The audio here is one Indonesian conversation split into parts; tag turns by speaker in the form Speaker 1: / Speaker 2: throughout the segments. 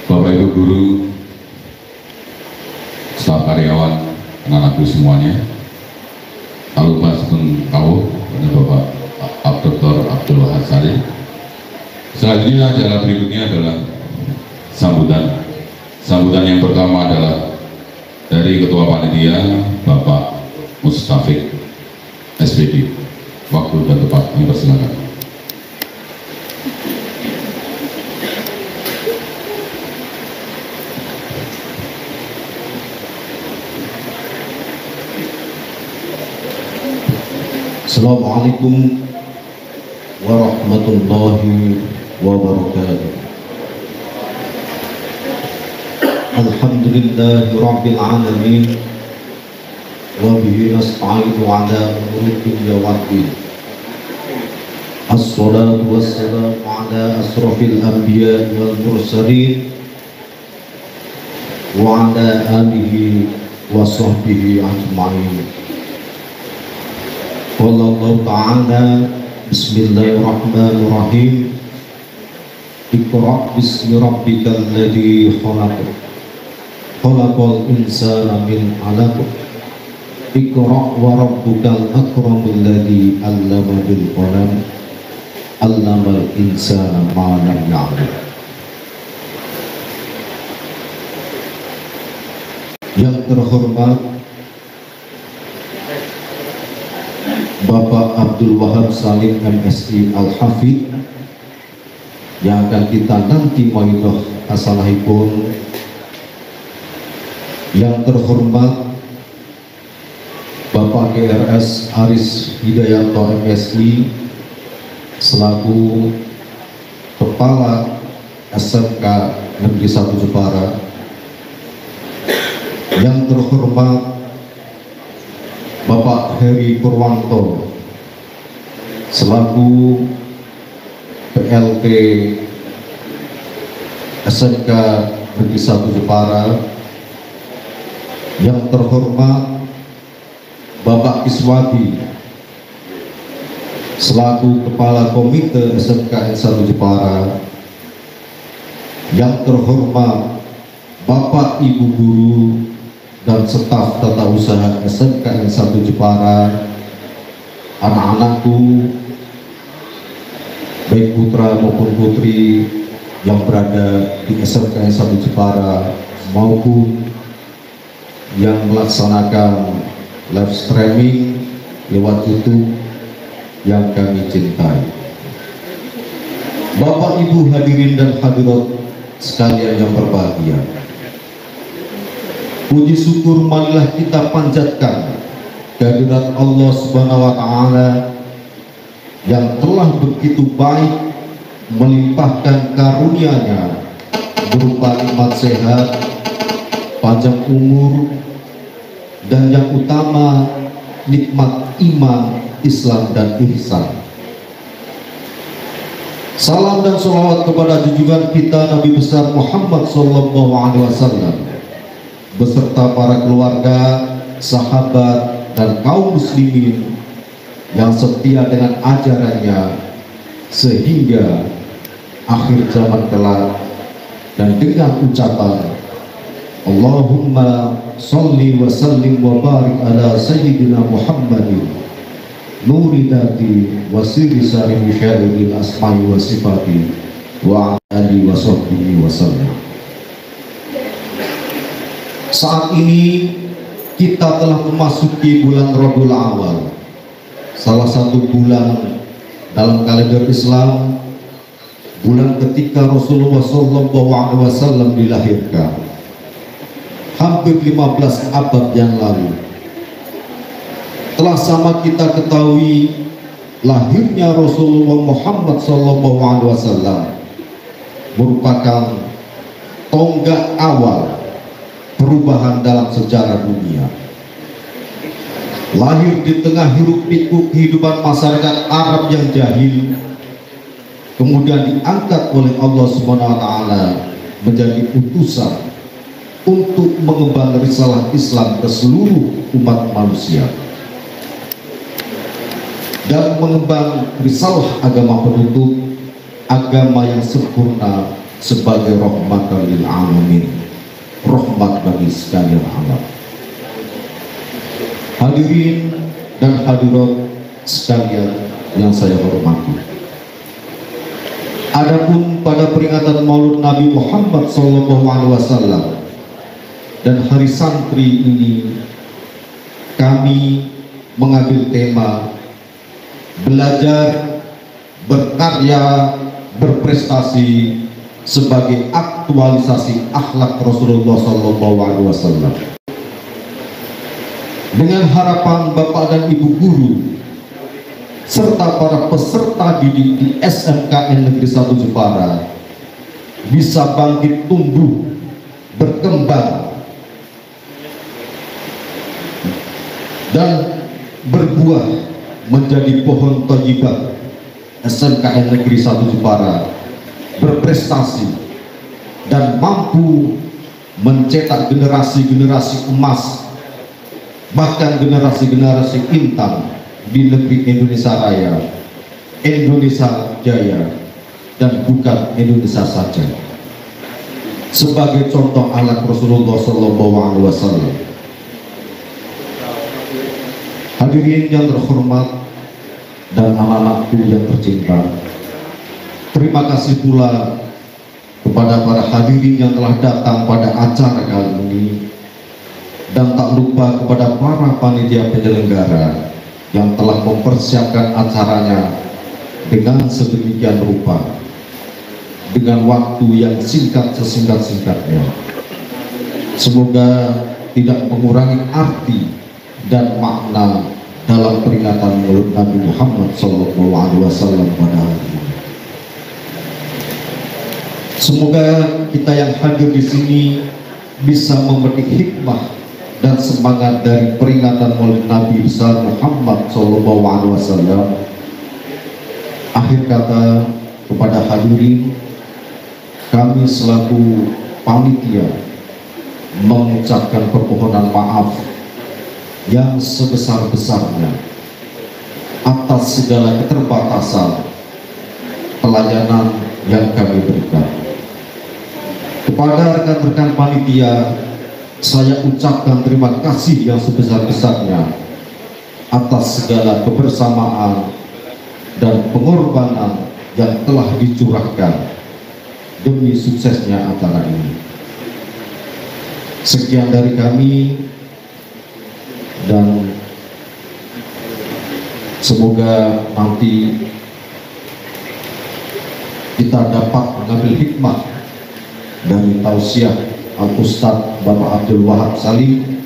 Speaker 1: Bapak Ibu guru, staf karyawan, anak-anakku semuanya, lupa sebelum kau, Bapak Dr. Abdul Wahab Salim. Selanjutnya acara berikutnya adalah sambutan. Sambutan yang pertama adalah dari Ketua Panitia Bapak Mustafik SPD. Waktu dan tempat dipersilakan.
Speaker 2: Assalamualaikum warahmatullahi wabarakatuh. Alhamdulillahi rabbil alamin, wa bihi nasta'inu ala umuri dunya waddin. Assalatu wassalamu ala asrafil anbiya wal mursalin wa ala alihi wa sahbihi ajma'in. Wallahu ta'ala, bismillahirrahmanirrahim. Iqra' bismi rabbikal ladzi khalaq, khalaqal insana min 'alaq. Iqra' wa rabbukal akramul ladzi 'allama bil qalam, 'allamal insana ma lam ya'lam. Yang terhormat Bapak Abdul Wahab Salim MSI Al-Hafidh, yang akan kita nanti maidoh asalahipun. Yang terhormat Bapak GRS Aris Hidayanto MSI selaku Kepala SMK Negeri 1 Jepara. Yang terhormat Bapak Heri Purwanto selaku PLT SMK Negeri 1 Jepara. Yang terhormat Bapak Kiswadi selaku Kepala Komite SMK 1 Jepara. Yang terhormat Bapak Ibu Guru dan staf tata usaha SMK 1 Jepara, anak-anakku baik putra maupun putri yang berada di SMK 1 Jepara maupun yang melaksanakan live streaming lewat YouTube yang kami cintai. Bapak Ibu hadirin dan hadirat sekalian yang berbahagia, puji syukur marilah kita panjatkan kehadirat Allah Subhanahu wa Ta'ala yang telah begitu baik melimpahkan karunia-Nya berupa nikmat sehat, panjang umur, dan yang utama nikmat iman, Islam dan ihsan. Salam dan sholawat kepada junjungan kita Nabi besar Muhammad SAW beserta para keluarga, sahabat, dan kaum muslimin yang setia dengan ajarannya sehingga akhir zaman kelak, dan dengan ucapan Allahumma sholli wa sallim wa barik ala sayyidina Muhammadin nuri dati wa sirri sari syaril asma'i wa sifati wa alihi wa sahbihi wa sallam. Saat ini kita telah memasuki bulan Rabiul Awal, salah satu bulan dalam kalender Islam, bulan ketika Rasulullah SAW dilahirkan hampir 15 abad yang lalu. Telah sama kita ketahui lahirnya Rasulullah Muhammad SAW merupakan tonggak awal perubahan dalam sejarah dunia. Lahir di tengah hiruk-pikuk kehidupan masyarakat Arab yang jahil, kemudian diangkat oleh Allah SWT menjadi utusan untuk mengemban risalah Islam ke seluruh umat manusia dan mengemban risalah agama penutup, agama yang sempurna sebagai rahmatan lil alamin, rahmat bagi sekalian alam. Hadirin dan hadirat sekalian yang saya hormati, adapun pada peringatan Maulid Nabi Muhammad SAW dan Hari Santri ini, kami mengambil tema belajar, berkarya, berprestasi sebagai aktualisasi akhlak Rasulullah SAW. Dengan harapan Bapak dan Ibu guru serta para peserta didik di SMKN Negeri 1 Jepara bisa bangkit tumbuh, berkembang dan berbuah menjadi pohon thayyibah SMKN Negeri 1 Jepara, berprestasi dan mampu mencetak generasi-generasi emas, bahkan generasi-generasi intan di negeri Indonesia Raya, Indonesia Jaya, dan bukan Indonesia saja, sebagai contoh anak Rasulullah SAW. Hadirin yang terhormat dan anak-anakku yang tercinta, terima kasih pula kepada para hadirin yang telah datang pada acara kali ini, dan tak lupa kepada para panitia penyelenggara yang telah mempersiapkan acaranya dengan sedemikian rupa, dengan waktu yang singkat sesingkat-singkatnya. Semoga tidak mengurangi arti dan makna dalam peringatan Maulid Nabi Muhammad SAW pada hari ini. Semoga kita yang hadir di sini bisa memetik hikmah dan semangat dari peringatan Maulid Nabi besar Muhammad SAW. Akhir kata, kepada hadirin, kami selaku panitia mengucapkan permohonan maaf yang sebesar-besarnya atas segala keterbatasan pelayanan yang kami berikan. Kepada rekan-rekan panitia, saya ucapkan terima kasih yang sebesar-besarnya atas segala kebersamaan dan pengorbanan yang telah dicurahkan demi suksesnya acara ini. Sekian dari kami, dan semoga nanti kita dapat mengambil hikmah dari tausiah Al-Ustadz Bapak Abdul Wahab Salim,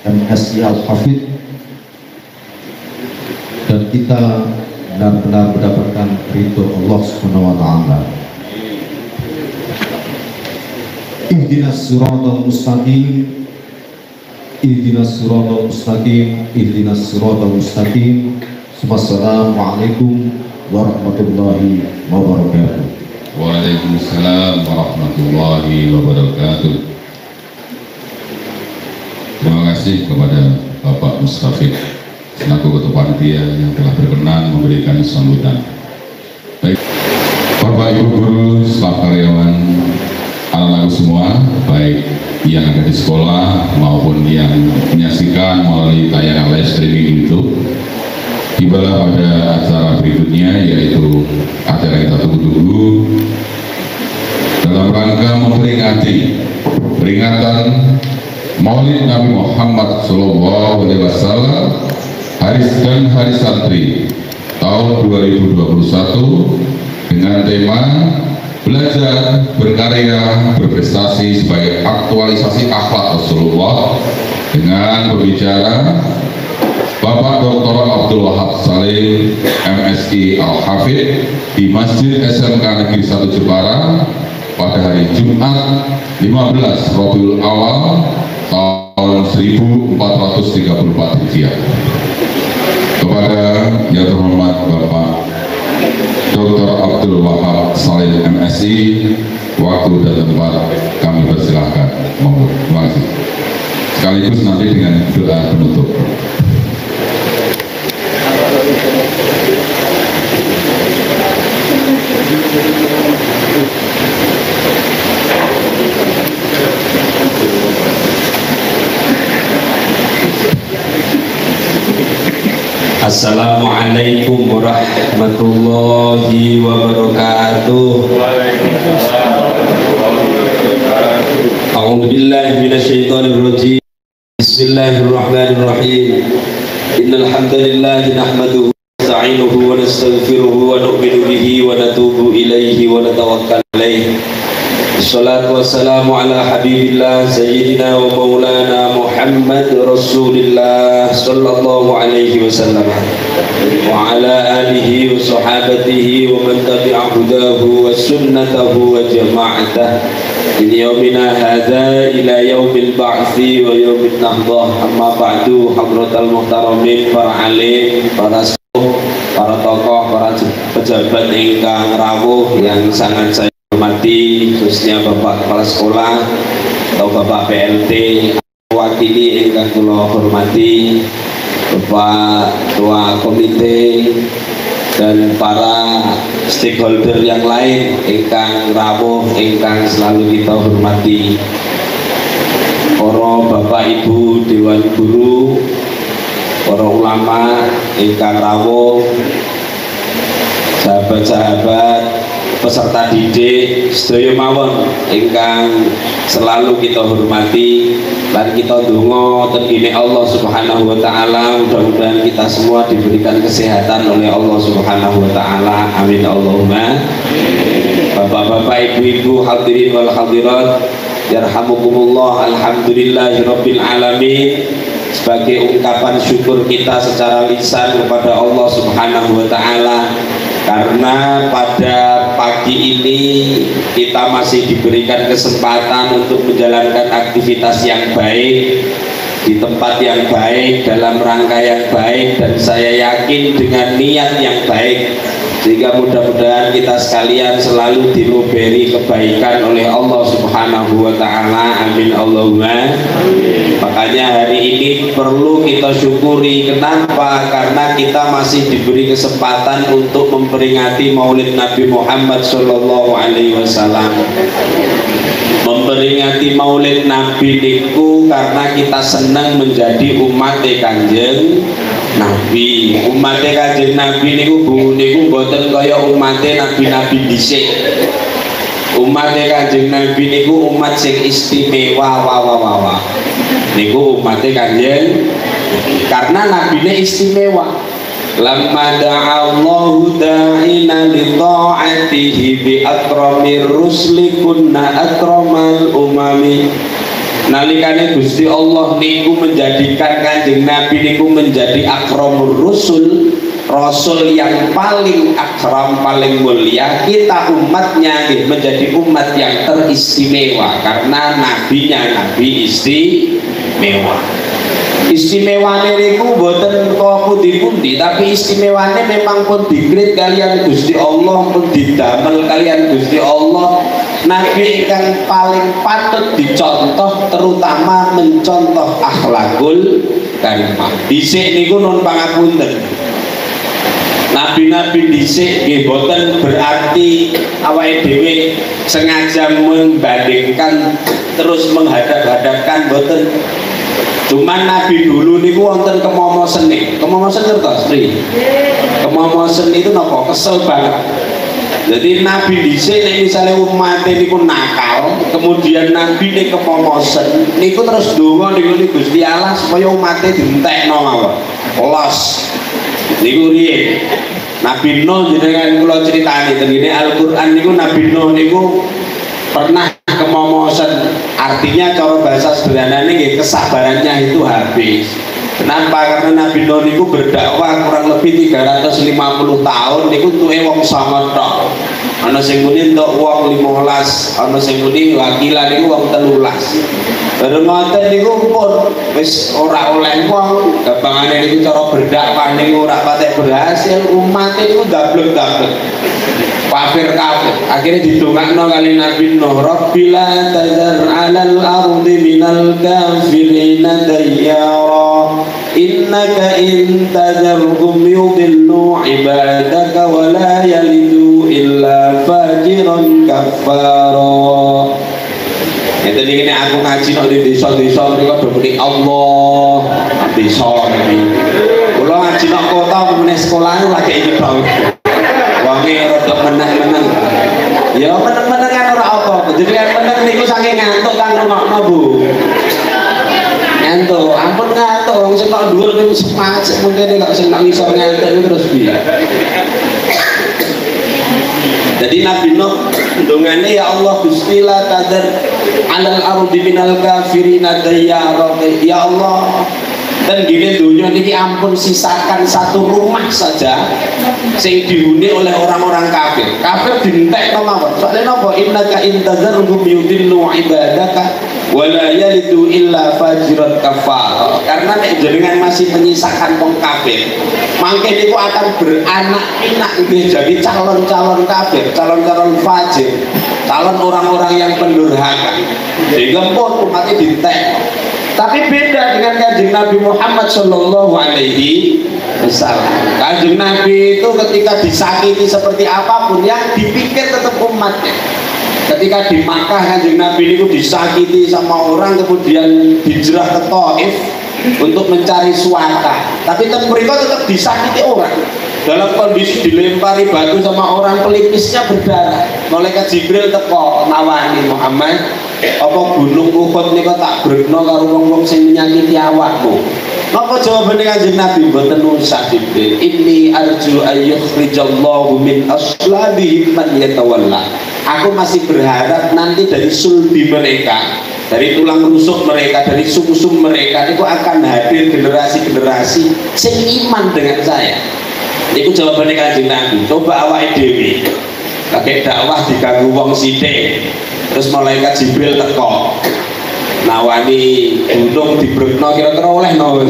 Speaker 2: MSI Al-Hafidh, dan kita benar-benar mendapatkan ridho Allah Subhanahu wa Ta'ala. Ihdinas siratal mustaqim, ihdinas siratal mustaqim, ihdinas siratal mustaqim. Wassalamualaikum warahmatullahi wabarakatuh.
Speaker 1: Waalaikumsalam warahmatullahi wabarakatuh. Terima kasih kepada Bapak Mustafid selaku Ketua Panitia yang telah berkenan memberikan sambutan. Baik, Bapak Ibu guru, staf karyawan, anak-anakku semua, baik yang ada di sekolah maupun yang menyaksikan melalui tayangan live streaming itu, tibalah pada acara berikutnya, yaitu acara yang kita tunggu-tunggu dalam rangka memperingati peringatan Maulid Nabi Muhammad SAW Hari Santri tahun 2021 dengan tema belajar, berkarya, berprestasi sebagai aktualisasi akhlak Rasulullah, dengan berbicara Bapak Dr. Abdul Wahab Salim, MSI Al-Hafidh, di Masjid SMK Negeri 1 Jepara pada hari Jumat 15 Rabiul Awal tahun 1434 Hijriah. Kepada yang terhormat Bapak Dr. Abdul Wahab Salim, MSI, waktu dan tempat kami persilahkan. Terima kasih. Sekaligus nanti dengan doa penutup.
Speaker 3: Assalamualaikum warahmatullahi wabarakatuh. A'udzu billahi minasyaitonir rajim. Bismillahirrahmanirrahim. Innal hamdalillah nahmaduhu wa nasta'inuhu wa nastaghfiruhu wa nu'minu bihi wa natubu ilaihi wa natawakkalu alaihi. Wassalatu wassalamu ala habibillah sayyidina wa maulana Muhammad Rasulillah sallallahu alaihi wasallam wa ala alihi wa sahabatihi wa man tabi'a hudahu wa sunnatahu wa jama'atah min yaumina hadza ila yaumil ba'tsi wa yaumil nahdah. Amma ba'du, hadratal muhtaramin, para alim, para sepuh, para tokoh, para pejabat ingkang rawuh yang sangat saya hormati, khususnya Bapak Kepala Sekolah atau Bapak PLT, wakili ingkang kula hormati, Bapak Ketua Komite, dan para stakeholder yang lain ingkang rawuh, ingkang selalu kita hormati, para Bapak Ibu Dewan Guru, para ulama ingkang rawuh, sahabat-sahabat peserta didik sedaya mawon ingkang selalu kita hormati lan kita ndonga tengene Allah Subhanahu wa taala, mudah-mudahan kita semua diberikan kesehatan oleh Allah Subhanahu wa taala. Amin Allahumma. Bapak-bapak, ibu-ibu, hadirin wal hadirat, yarhamukumullah. Alhamdulillahirabbil alamin. Sebagai ungkapan syukur kita secara lisan kepada Allah Subhanahu wa taala, karena pada pagi ini kita masih diberikan kesempatan untuk menjalankan aktivitas yang baik di tempat yang baik, dalam rangka yang baik, dan saya yakin dengan niat yang baik, sehingga mudah-mudahan kita sekalian selalu diluberi kebaikan oleh Allah Subhanahu wa taala. Amin Allahumma. Makanya hari ini perlu kita syukuri. Kenapa? Karena kita masih diberi kesempatan untuk memperingati Maulid Nabi Muhammad sallallahu alaihi wasallam. Memperingati Maulid Nabi niku karena kita senang menjadi umat Kanjeng Nabi. Umat Kanjeng Nabi niku mboten kaya umat nabi-nabi dhisik. Umat Kanjeng Nabi niku umat sing istimewa. Niku umat Kanjeng, karena nabine istimewa. Lamma da'allahu da'ina li ta'atihi bi akramir rusli kunna akramal umami. Nalikane Gusti Allah niku menjadikan Kanjeng Nabi niku menjadi akramur rusul, rasul yang paling akram, paling mulia. Kita umatnya menjadi umat yang teristimewa karena nabinya nabi istimewa. Istimewane niku boten kok pundi-pundi, tapi istimewane memang pun dikrit kalian Gusti Allah, pun didamel kalian Gusti Allah. Nabi ingkang paling patut dicontoh, terutama mencontoh akhlakul karimah. Dhisik niku nun pangapunten. Nabi-nabi dhisik nggih boten berarti awake dhewe sengaja membandingkan terus menghadap-hadapkan, boten. Cuman Nabi dulu niku wonten kemomosen nih. Kemomosen ngertos Tri? Kemomosen itu napa? Kesel banget. Jadi Nabi dhisik nek misale umat niku nakal, kemudian Nabi nek kemomosen niku terus donga niku Gusti Allah supaya umate dientekno mawon. Los. Niku riyen Nabi Nuh jenengan kula critani tengene Al-Qur'an niku Nabi Nuh niku pernah kemomosen, artinya cara bahasa sederhananya nggih kesabarannya itu habis. Kenapa? Karena Nabi Nuh niku berdakwah kurang lebih 350 tahun niku tuwe wong sama tok. Ana sing muni entuk wong 15, ana sing muni wakilan niku wong 13. Bareng ngoten niku pun wis ora oleh wong, gampangane niku cara berdakwah niku ora patek berhasil, umat niku dablek-dablek. Kafir. Akhirnya didongakno kali Nabi Nuh, Rabbila tazar 'alal ardi minal kafirina dayyara innaka in tazarhum yudillu ibadaka wa la yalidu fajiran kafara. Itu ini aku ngaji di desa-desa mereka muni Allah desa ini. Kalau ngaji di kota kemudian sekolah itu lagi ini banget. Wangi rada menang-menang. Ya menang-menang kan ora apa. Jadi yang menang niku saking ngantuk kan ngono Bu. Ngantuk, ampun ngantuk wong sing kok dhuwur niku semangat mungkin kok sing nang iso ngantuk niku terus piye. Jadi Nabi Nuh dongane ya Allah Gusti la tadar alal ardi minal kafirina dayyara ya Allah dan gini dunia ini ampun sisakan satu rumah saja sing dihuni oleh orang-orang kafir. Kafir dintek mawon soalnya napa innaka intazarhum yudillu ibadaka wala yalidu illa fajiran kafar. Karena nek jenengan masih menyisakan wong kafir mangke niku akan beranak pinak jadi calon-calon kafir, calon-calon fajir, calon orang-orang yang pendurhaka. Sehingga pun umatnya dintek. Tapi beda dengan Kanjeng Nabi Muhammad Shallallahu Alaihi Wasallam. Kanjeng Nabi itu ketika disakiti seperti apapun yang dipikir tetap umatnya. Ketika di Makkah Kanjeng Nabi itu disakiti sama orang kemudian hijrah ke Taif untuk mencari suaka, tapi mereka tetap disakiti orang dalam kondisi dilempari batu sama orang pelipisnya berdarah. Malaikat Jibril teko nawani Muhammad, apa gunung Uhud nika tak bregno karo wong-wong sing menyakiti awakmu. Napa jawabane Kanjeng Nabi? Mboten usah Jibril. Inni arju ayyukhrijallahu min aslabihim man yatawalla. Aku masih berharap nanti dari sulbi mereka, dari tulang rusuk mereka, dari sum-sum mereka itu akan hadir generasi-generasi sing iman dengan saya. Itu jawabannya Kanjeng Nabi. Coba awake dhewe pakai dakwah diganggu wong sithik, terus malaikat Jibril teko nawani gunung dibrekno kira-kira oleh no.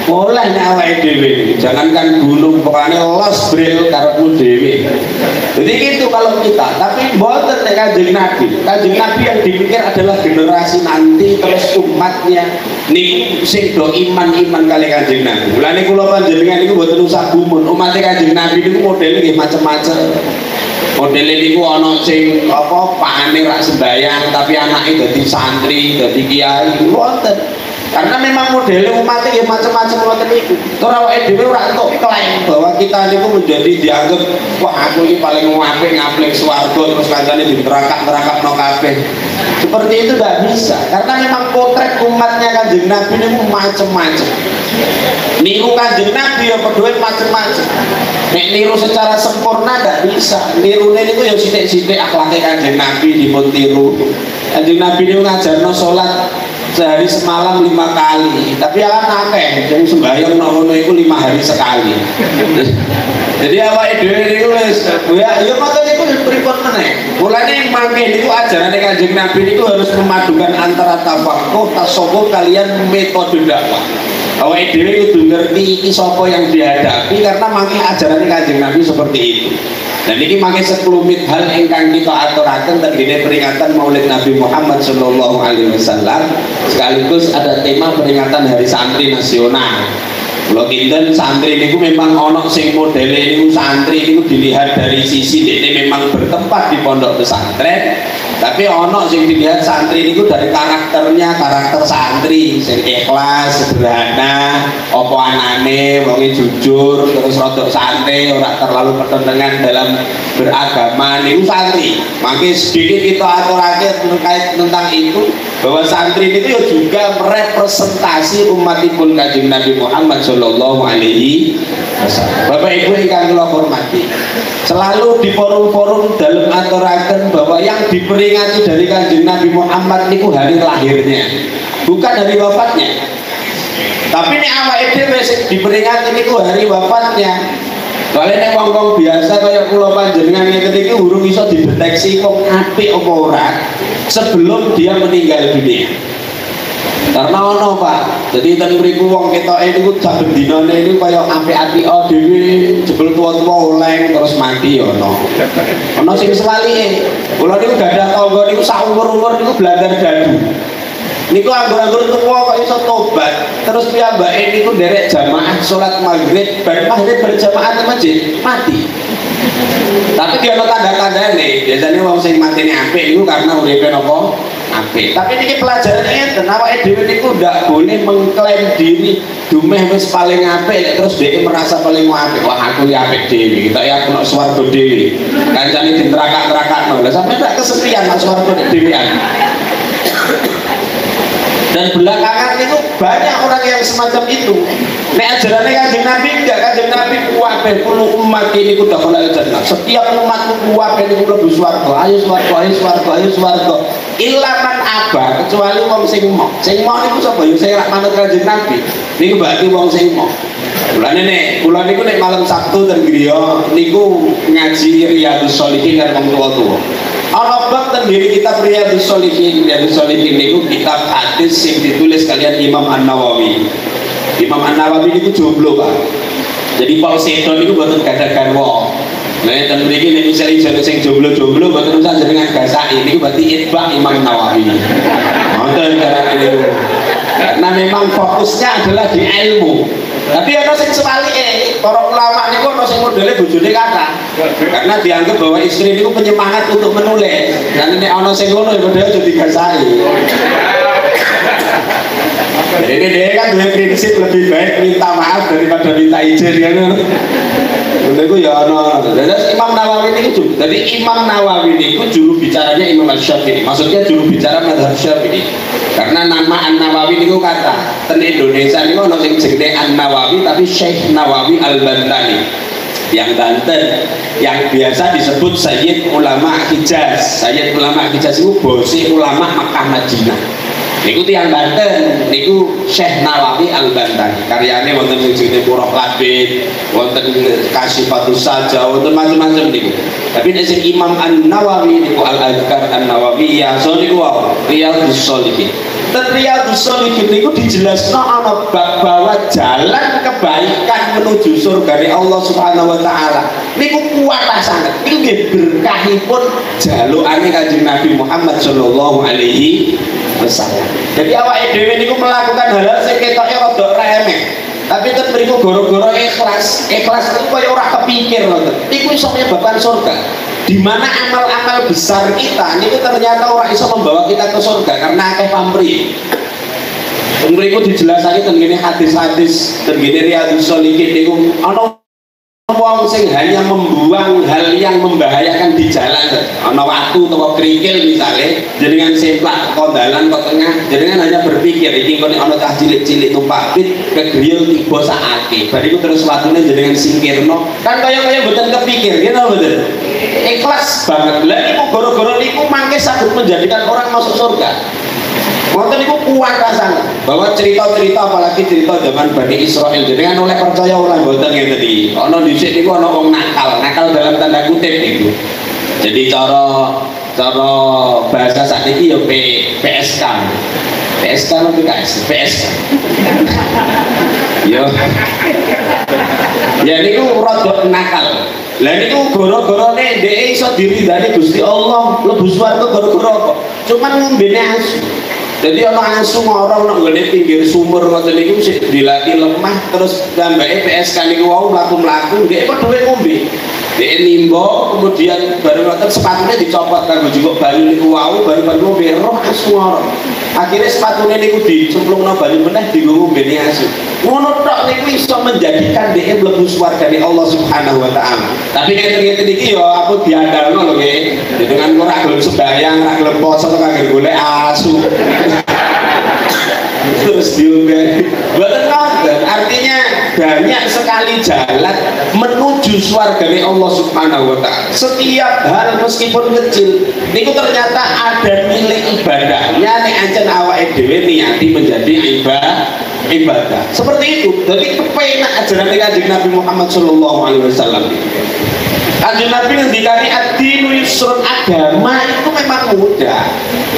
Speaker 3: Oleh nek awake dhewe. Jangankan gunung pokoknya los bril karepmu dhewe. Jadi gitu kalau kita, tapi mboten nek Kanjeng Nabi. Kanjeng Nabi yang dipikir adalah generasi nanti terus umatnya niku sing do iman-iman kali Kanjeng Nabi. Mulane kula panjenengan niku mboten usah gumun. Umat Kanjeng Nabi niku modele nggih macam-macam. Modele niku ana sing apa pakane rak sembayang tapi anake dadi santri, dadi kiai. Mboten. Karena memang model umatnya ya macam-macam ngoten niku. Ora awake dhewe ora entuk klaim bahwa kita niku menjadi dianggap wah aku iki paling apik ngaplik swarga terus kancane diterakak-terakakno kabeh. Seperti itu enggak bisa. Karena memang potret umatnya Kanjeng Nabi niku macam-macam. Niru Kanjeng Nabi ya padha macam-macam. Nek niru secara sempurna enggak bisa. Nirune niku ya sithik-sithik akhlake Kanjeng Nabi dipun tiru. Kanjeng Nabi niku ngajarno salat sehari semalam 5 kali, tapi kan akeh yang sembahyang ngono iku 5 hari sekali. Jadi awake dhewe niku wis ya ngoten niku pripun meneh. Mulane mangke niku ajarane Kanjeng Nabi niku harus memadukan antara tafaqquh, tasawuf kalian metode dakwah. Awake dhewe kudu ngerti iki sapa yang dihadapi karena mangke ajarane Kanjeng Nabi seperti itu. Dan ini makin sekelumit hal ingkang kita aturaken terdiri peringatan Maulid Nabi Muhammad Shallallahu Alaihi Wasallam sekaligus ada tema peringatan Hari Santri Nasional. Kalau kinten santri ini memang ono sing modele ini santri ini dilihat dari sisi ini memang bertempat di pondok pesantren, tapi ono sing dilihat santri ini dari karakternya, karakter santri sing ikhlas, sederhana, opo anane, wonge jujur, terus rodok santai, ora terlalu pertentangan dalam beragama. Niku santri. Makanya sedikit kita aturake terkait tentang itu bahwa santri itu juga merepresentasi umatipun Kanjeng Nabi Muhammad Shallallahu Alaihi Wasallam. Bapak Ibu ingkang kula hormati, selalu di forum-forum dalam aturaken bahwa yang diperingati dari Kanjeng Nabi Muhammad niku hari lahirnya, bukan hari wafatnya. Tapi nek awake dhewe sing diperingati niku hari wafatnya. Soalnya nek wong-wong biasa kaya kula panjenengan ngene iki urung iso dideteksi wong apik apa ora sebelum dia meninggal dunia. Karena ono Pak, jadi ten mriku wong ketoke niku saben dinane niku kaya apik-apik dhewe jebul tuwa-tuwa oleng terus mati ya ono. Ono sing sewalike. Kula niku gadah tangga niku sak umur-umur niku blandar dadu. Niku anggur-anggur tuwa kok iso tobat. Terus piyambake niku nderek jamaah salat maghrib, bar maghrib berjamaah di masjid, mati. Tapi dia tanda-tanda nih, biasanya wong sing matine apik itu karena uripe napa apik. Tapi ini pelajarannya enten awake dhewe niku ndak boleh mengklaim diri dumeh wis paling apik terus dia merasa paling apik. Wah aku ya apik dhewe, kita ya aku nek swarga dhewe. Kancane diterakak-terakakno. Lah sampe tak kesepian nek swarga dhewean. Dan belakangan itu banyak orang yang semacam itu. Nek ajarannya Kanjeng Nabi enggak, Kanjeng Nabi kuwabe kulo umat ini kudu kholal jannah. Setiap umatku kuwabe niku mlebu swarga. Ayo swarga, ayo swarga, ayo swarga. Illa man aba, kecuali wong sing mau. Sing mau niku sapa ya sing lak manut Kanjeng Nabi. Niku berarti wong sing mau. Mulane nek kula niku nek malam Sabtu ten griya niku ngaji Riyadhus Shalihin karo wong tuwa-tuwa. Ana bab ten diri kitab Riyadhus Shalihin. Riyadhus Shalihin niku kitab hadis sing ditulis kalian Imam An-Nawawi. Imam An-Nawawi niku jomblo, Pak. Jadi Paul Seto niku mboten gadah garwa. Nah, ten mriki nek misale jane sing jomblo-jomblo mboten usah jenengan gasaki niku berarti itba Imam Nawawi. Wonten carane niku. Karena memang fokusnya adalah di ilmu. Tapi ada sing sebalike, para ulama niku ana sing modele bojone kathah. Karena dianggap bahwa istri niku penyemangat untuk menulis. Dan nek ana sing ngono ya modele aja digasaki. Jadi dia kan punya prinsip lebih baik minta maaf daripada minta izin kan. Itu ya ono. Terus Imam Nawawi ini juga. Jadi Imam Nawawi ini juru bicaranya Imam Syafi'i. Maksudnya juru bicara mazhab Syafi'i. Karena nama An-Nawawi ini kata ten Indonesia ini ono sing jenenge An-Nawawi tapi Syekh Nawawi Al-Bantani. Yang Banten, yang biasa disebut Sayyid Ulama Hijaz. Sayyid Ulama Hijaz itu bosi ulama Makkah Madinah. Niku tiyang Banten, niku Syekh Nawawi Al-Bantani. Karyane wonten sing jenenge Purah Labid, wonten Kasyifatus Saja, wonten macam-macam niku. Tapi nek sing Imam An-Nawawi niku Al-Adhkar An-Nawawiyah, so niku Riyadhus Shalihin. Dan Riyadhus Shalihin niku dijelasno ana bab bahwa jalan kebaikan menuju surga Allah Subhanahu wa taala. Niku kuat sangat. Niku nggih berkahipun jalukane Kanjeng Nabi Muhammad sallallahu alaihi wasallam. Jadi awake dhewe niku melakukan hal-hal sing ketoke rada remeh. Tapi ten mriku goro-goro ikhlas. Ikhlas itu kaya ora kepikir ngoten. Iku iso menyebabkan surga. Di mana amal-amal besar kita niku ternyata ora iso membawa kita ke surga karena akeh pamrih. Mriku dijelasake ten ngene hadis-hadis ten ngene Riyadhus Shalihin niku ana wong sing hanya membuang hal yang membahayakan di jalan. Ana waktu utawa krikil misalnya jenengan semplak kondalan kok tengah jenengan hanya berpikir iki kok ana cah cilik-cilik numpak pit kegriya tiba sakake bar iku terus watune jenengan singkirno kan kaya-kaya mboten kepikir gitu mboten ikhlas banget. Lah niku gara-gara niku mangke saged menjadikan orang masuk surga. Wonten niku kuat rasane bahwa cerita-cerita apalagi cerita zaman Bani Israil jenengan oleh percaya ora mboten ngene iki. Ana dhisik niku ana wong nakal dalam tanda kutip niku. Jadi cara bahasa sakniki ya PSK. PSK atau PSK. Yo. Ya niku rada nakal. Lah niku gara-garane dhek iso diridani Gusti Allah, mlebu swarga gara-gara apa? Cuman ngombene asu. Jadi ana asu ngorong nang ngene pinggir sumur ngoten niku sik dilatih lemah terus gambake PSK niku wau mlaku-mlaku dhek padha ngombe. Dhek nimba kemudian baru ngoten sepatune dicopot kanggo jukuk banyu niku wau baru ngombe roh asu ngorong. Akhirnya sepatune niku dicemplungno banyu meneh dienggo ngombene asu. Ngono tok niku iso menjadikan dhek mlebu swargane Allah Subhanahu wa taala. Tapi ngeten-ngeten iki ya aku diandalno lho nggih. Dengan ora gelem sembahyang, ora gelem poso kanggo golek asu. Terus diombe. Mboten nonton. Artinya banyak sekali jalan menuju swargane Allah Subhanahu wa taala. Setiap hal meskipun kecil niku ternyata ada nilai ibadahnya nek ancen awake dhewe niati menjadi ibadah. Seperti itu. Jadi kepenak ajaran Kanjeng Nabi Muhammad sallallahu alaihi wasallam. Kanjeng Nabi ngendikane ad-dinu yusrun, agama itu memang mudah.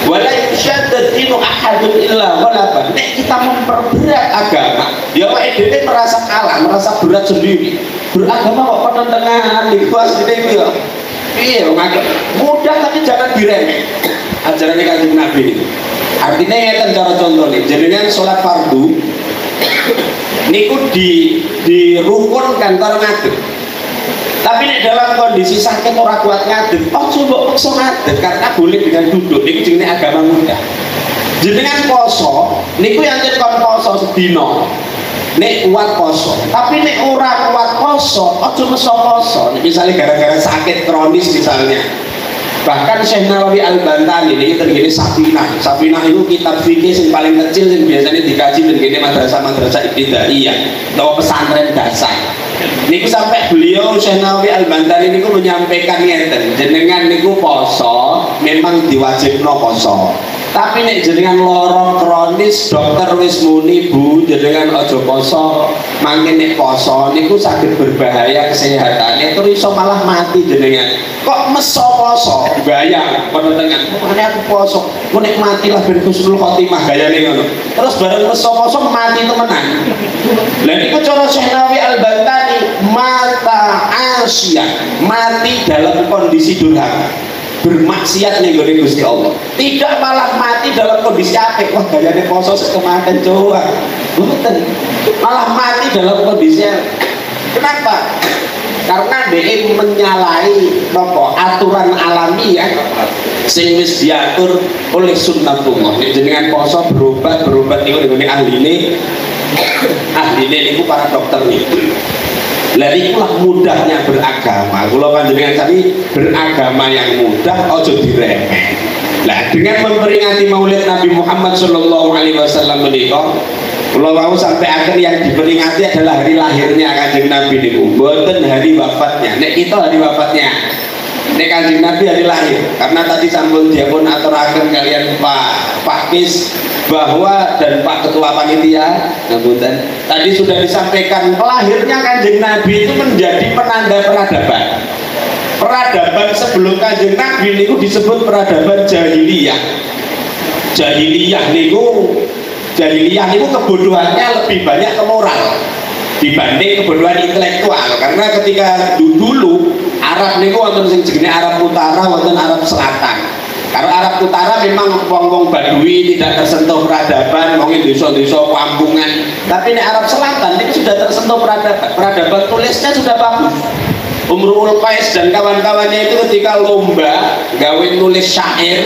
Speaker 3: Wala yushaddad dinu ahadun illa ghalaba. Nek kita memperberat agama, ya awake dhewe merasa kalah, merasa berat sendiri. Beragama kok padha tengahan iki asline iki ya. Iya, mudah tapi jangan diremeh. Ajaran Kanjeng Nabi ini. Artinya ngeten cara contohnya, jenengan sholat fardu niku di rukun kantor ngadeg. Tapi nek dalam kondisi sakit ora kuat ngadeg, coba paksa ngadeg karena boleh dengan duduk. Niku jenenge agama mudah. Jenengan poso, niku yang kon poso sedina. Nek kuat poso, tapi nek ora kuat poso, aja meso poso. Misalnya gara-gara sakit kronis misalnya. Bahkan Syekh Nawawi Al-Bantani ini tergini Safinah. Safinah itu kitab fikih yang paling kecil yang biasanya dikaji tergini madrasah-madrasah ibtidaiyah atau pesantren dasar. Niku sampai beliau Syekh Nawawi Al-Bantani niku menyampaikan ngeten, jenengan niku poso memang diwajibno poso. Tapi nek jenengan loro kronis dokter wis muni Bu jenengan aja poso, mangke nek poso niku saged berbahaya kesehatannya terus iso malah mati jenengan. Kok meso poso? Bayang penengan. Makane aku poso, kok nek mati lah ben husnul khotimah gayane ngono. Terus bareng meso poso mati temenan. Lah niku cara Syekh Nawawi Al-Bantani mata asya, mati dalam kondisi durhaka. Bermaksiat nih gue Gusti Allah, tidak malah mati dalam kondisi apik. Wah gayane poso sekemakan coba bukan, malah mati dalam kondisi kenapa? Karena dia menyalahi nopo aturan alamiah sing wis diatur oleh sunnatullah. Jenengan poso berobat niku ngene ahline niku para dokter niku. Lah itulah mudahnya beragama. Kalau panjenengan tadi beragama yang mudah, ojo diremeh. Lah dengan memperingati Maulid Nabi Muhammad Shallallahu Alaihi Wasallam menikah, kalau mau sampai akhir yang diperingati adalah hari lahirnya Kanjeng Nabi niku, bukan hari wafatnya. Nek kita hari wafatnya, nek Kanjeng Nabi hari lahir. Karena tadi sampun diapun aturaken kalian Pak Kis bahwa dan Pak Ketua Panitia, tadi sudah disampaikan lahirnya Kanjeng Nabi itu menjadi penanda peradaban. Peradaban sebelum Kanjeng Nabi niku disebut peradaban jahiliyah. Jahiliyah niku kebodohannya lebih banyak ke moral dibanding kebodohan intelektual. Karena ketika dulu Arab niku wonten sing jenenge Arab Utara, wonten Arab Selatan. Karena Arab Utara memang wong-wong Badui tidak tersentuh peradaban, wong desa-desa kampungan. Tapi di Arab Selatan itu sudah tersentuh peradaban. Peradaban tulisnya sudah bagus. Umrul Qais dan kawan-kawannya itu ketika lomba gawe nulis syair.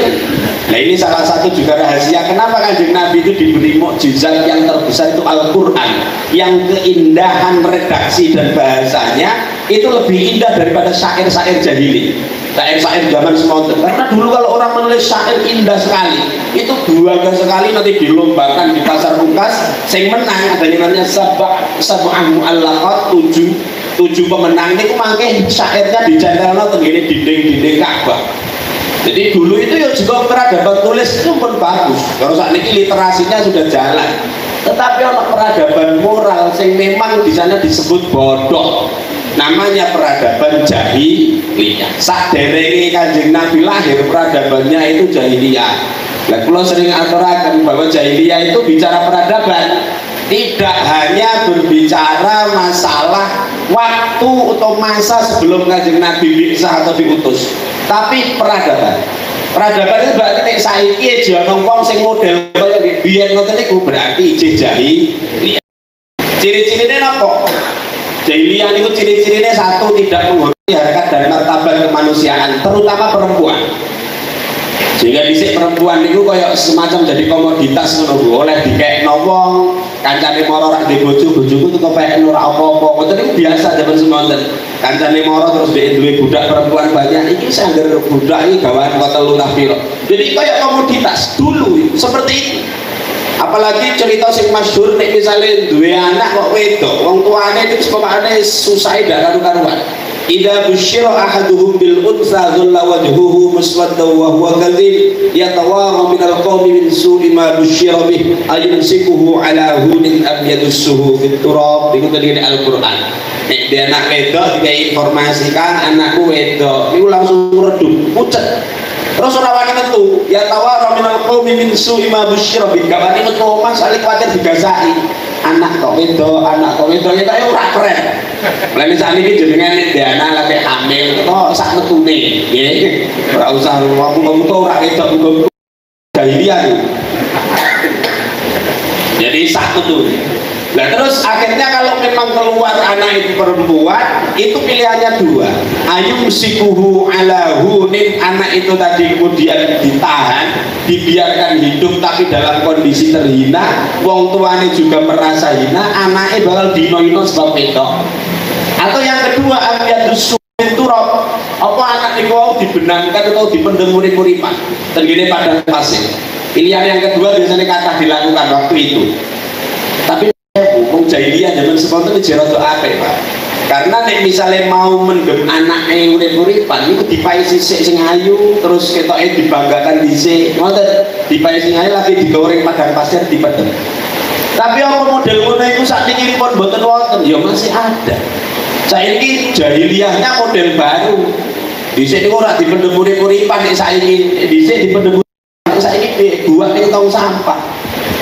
Speaker 3: Nah ini salah satu juga rahasia kenapa Kanjeng Nabi itu diberi mukjizat yang terbesar itu Al-Quran, yang keindahan redaksi dan bahasanya itu lebih indah daripada syair-syair jahili, syair-syair zaman semonten. Karena dulu kalau orang menulis syair indah sekali, itu dua sekali nanti dilombakan di pasar Ukas, yang menang ada namanya sab'an mu'allaqat, tujuh pemenang ini mangke syairnya dicantelno tenggene dinding-dinding Ka'bah. Jadi dulu itu ya juga peradaban tulis itu pun bagus. Kalau saat ini literasinya sudah jalan. Tetapi ono peradaban moral yang memang di sana disebut bodoh. Namanya peradaban jahiliyah. Saderenge Kanjeng Nabi lahir peradabannya itu jahiliyah. Nah, kalau sering aturakan bahwa jahiliyah itu bicara peradaban, tidak hanya berbicara masalah waktu atau masa sebelum Kanjeng Nabi bi'tsah atau diutus, tapi peradaban. Peradaban itu berarti nek saiki aja ana wong sing model kaya biyen ngoten niku berarti jahiliyah. Ciri-cirine napa? Jahiliyah niku ciri-cirine satu, tidak menghormati harkat dan martabat kemanusiaan, terutama perempuan. Sehingga dhisik perempuan niku kaya semacam jadi komoditas ngono, oleh dikekno wong, kancane moro rak ndek bojoku tuku peken ora apa-apa. Ngoten niku biasa zaman semonten. Kancane moro terus dhek duwe budak perempuan banyak, iki sangger budak iki gawaan kok telu tah piro. Jadi kaya komoditas dulu seperti itu. Apalagi cerita sing masyhur nek misale duwe anak kok wedok, wong tuane itu sepemane susah dak karu-karuan. Idza busyira ahaduhum bil unsa dhalla wajhuhu muswaddan wa huwa kadhib yatawara min al qawmi min su'i ma busyira bih ayumsikuhu ala hunin am yadussuhu fit turab. Iku tadi Al-Qur'an. Nek dia anak wedok diinformasikan anakku wedok, niku langsung redup, pucet. Terus ora wani metu, ya tawara min al qawmi min su'i ma busyira bih. Gawani metu omah sale kuwatir digasaki. Anak kok wedok kita ora keren. Lah misale iki jenengan nek anak lagi hamil kok sak metune nggih. Ora usah muga-muga ora wedok muga jahiliyah. Jadi satu tuh. Nah terus akhirnya kalau memang keluar anak itu perempuan, itu pilihannya dua. Ayum sikuhu ala hunin, anak itu tadi kemudian ditahan, dibiarkan hidup tapi dalam kondisi terhina, wong tuanya juga merasa hina, anaknya bakal dino-ino sebab itu. Atau yang kedua, ambiadus turab, apa anak itu dibenangkan atau dipendem urip-uripan, tenggine padang pasir. Pilihan yang kedua biasanya kata dilakukan waktu itu. Tapi wong jahiliyah zaman semonten iki rada apik, Pak. Karena nek misalnya mau mendem anake urip-uripan niku dipae sisik sing ayu, terus ketoke dibanggakan dhisik. Ngoten, dipae sing ayu lagi digoreng padang pasir dipendem. Tapi apa model ngono iku sakniki pun mboten wonten, ya masih ada. Saiki jahiliyahnya model baru. Dhisik niku ora dipendem urip-uripan, nek saiki dhisik dipendem saiki buat ning tong sampah.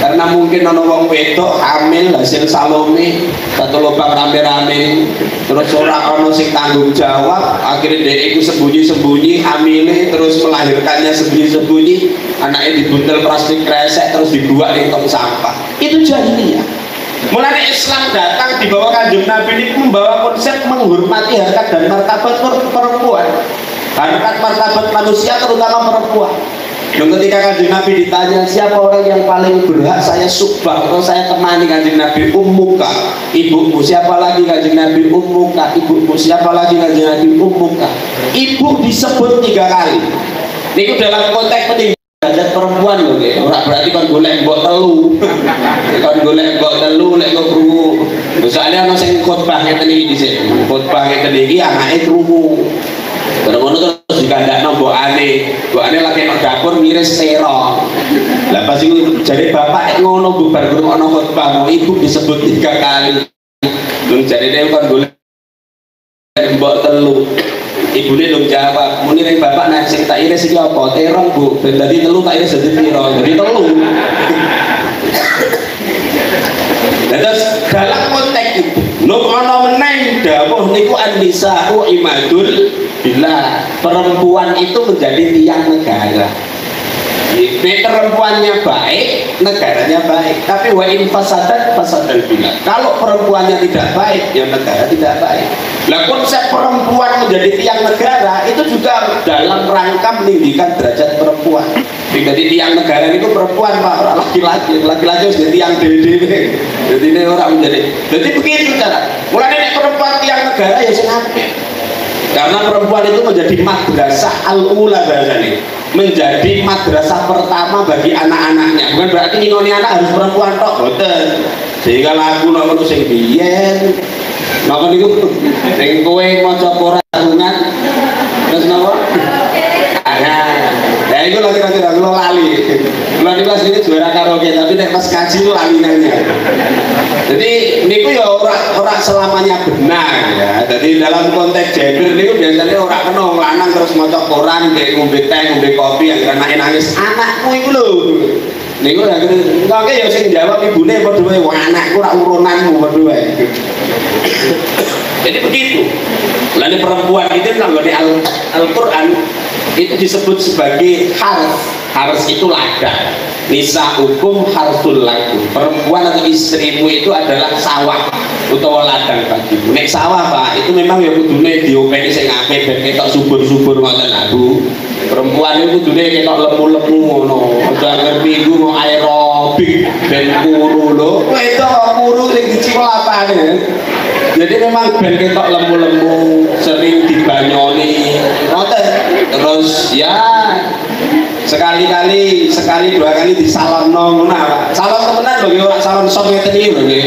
Speaker 3: Karena mungkin ana wong wedok hamil hasil salome satu lubang rame-rame, terus ora ana sing tanggung jawab, akhirnya dia itu sembunyi-sembunyi hamile, terus melahirkannya sembunyi-sembunyi, anaknya dibuntel plastik kresek terus dibuat di tong sampah. Itu jahiliyah. Mulai Islam datang di bawah Kanjeng Nabi ini membawa konsep menghormati harkat dan martabat perempuan, harkat martabat manusia terutama perempuan. Dan ketika Kanjeng Nabi ditanya siapa orang yang paling berhak saya subbah atau saya temani, Kanjeng Nabi, ummuka, ibumu. Siapa lagi, Kanjeng Nabi? Ummuka, ibumu. Siapa lagi, Kanjeng Nabi? Ummuka. Ibu disebut 3 kali. Ini dalam konteks peninggalan derajat perempuan loh, orang berarti kan golek mbok telu. Kan golek mbok telu lek kok krungu. Soalnya ana sing khotbah ngeten iki dhisik. Khotbah ngeten iki anake krungu. Terus ngono terus dikandakno mbokane lagi nang dapur miris terong. Lah pas iku jare bapak ngono bubar ngrungokno khotbah, ibu disebut 3 kali. Lung jarene kon golek mbok telu. Ibune dong jawab, muni ning bapak nek sing tak iris iki apa? Terong, Bu. Ben dadi telu tak iris dadi piro? Dadi telu. Terus dalam konteks itu, nuk ana meneh dawuh niku an-nisa'u imadul billah. Perempuan itu menjadi tiang negara. Perempuannya baik, negaranya baik. Tapi wa in fasadat fasadal billah. Kalau perempuannya tidak baik, ya negara tidak baik. Nah, konsep perempuan menjadi tiang negara itu juga dalam rangka meninggikan derajat perempuan. Jadi tiang negara itu perempuan, Pak, orang laki-laki harus jadi tiang dede. Jadi ini orang menjadi. Jadi begitu cara. Mulai dari perempuan tiang negara ya sengaja. Karena perempuan itu menjadi madrasah al-ula bahasanya, menjadi madrasah pertama bagi anak-anaknya. Bukan berarti ngingoni anak harus perempuan tok, boten. Sehingga lagu nomor sing biyen nomor niku sing kowe maca Quran terus napa? Nah, itu lagi lo lali. Kalau di kelas ini juara karaoke, tapi nek pas kaji itu lali nanya. Jadi niku ya ora selamanya benar ya. Jadi dalam konteks gender niku biasanya ora kena wong lanang terus maca Quran, dhek ngombe teh, ngombe kopi, yang anake nangis, anakku iku lho. Niku lha kok ya sing jawab ibune padha wae, wah anakku ora urunanmu padha wae. Jadi begitu. Lalu perempuan itu nanggone Al-Qur'an itu disebut sebagai harus itu ladang. Nisa hukum harsul lakum. Perempuan atau istrimu itu adalah sawah utawa ladang bagimu. Nek sawah, Pak, itu memang ya kudune diopeni sing apik ben ketok subur-subur ngoten aku. Perempuan itu kudune ketok lemu-lemu ngono. Aja ngerti iku mau aerobik ben kuru lho. Wedok kuru sing dicipol apane. Jadi memang ben ketok lemu-lemu, sering dibanyoni. Ngoten. Terus ya sekali dua kali disalonno ngono. Salon temenan lho ya, ora salon sok ngeten iki lho nggih.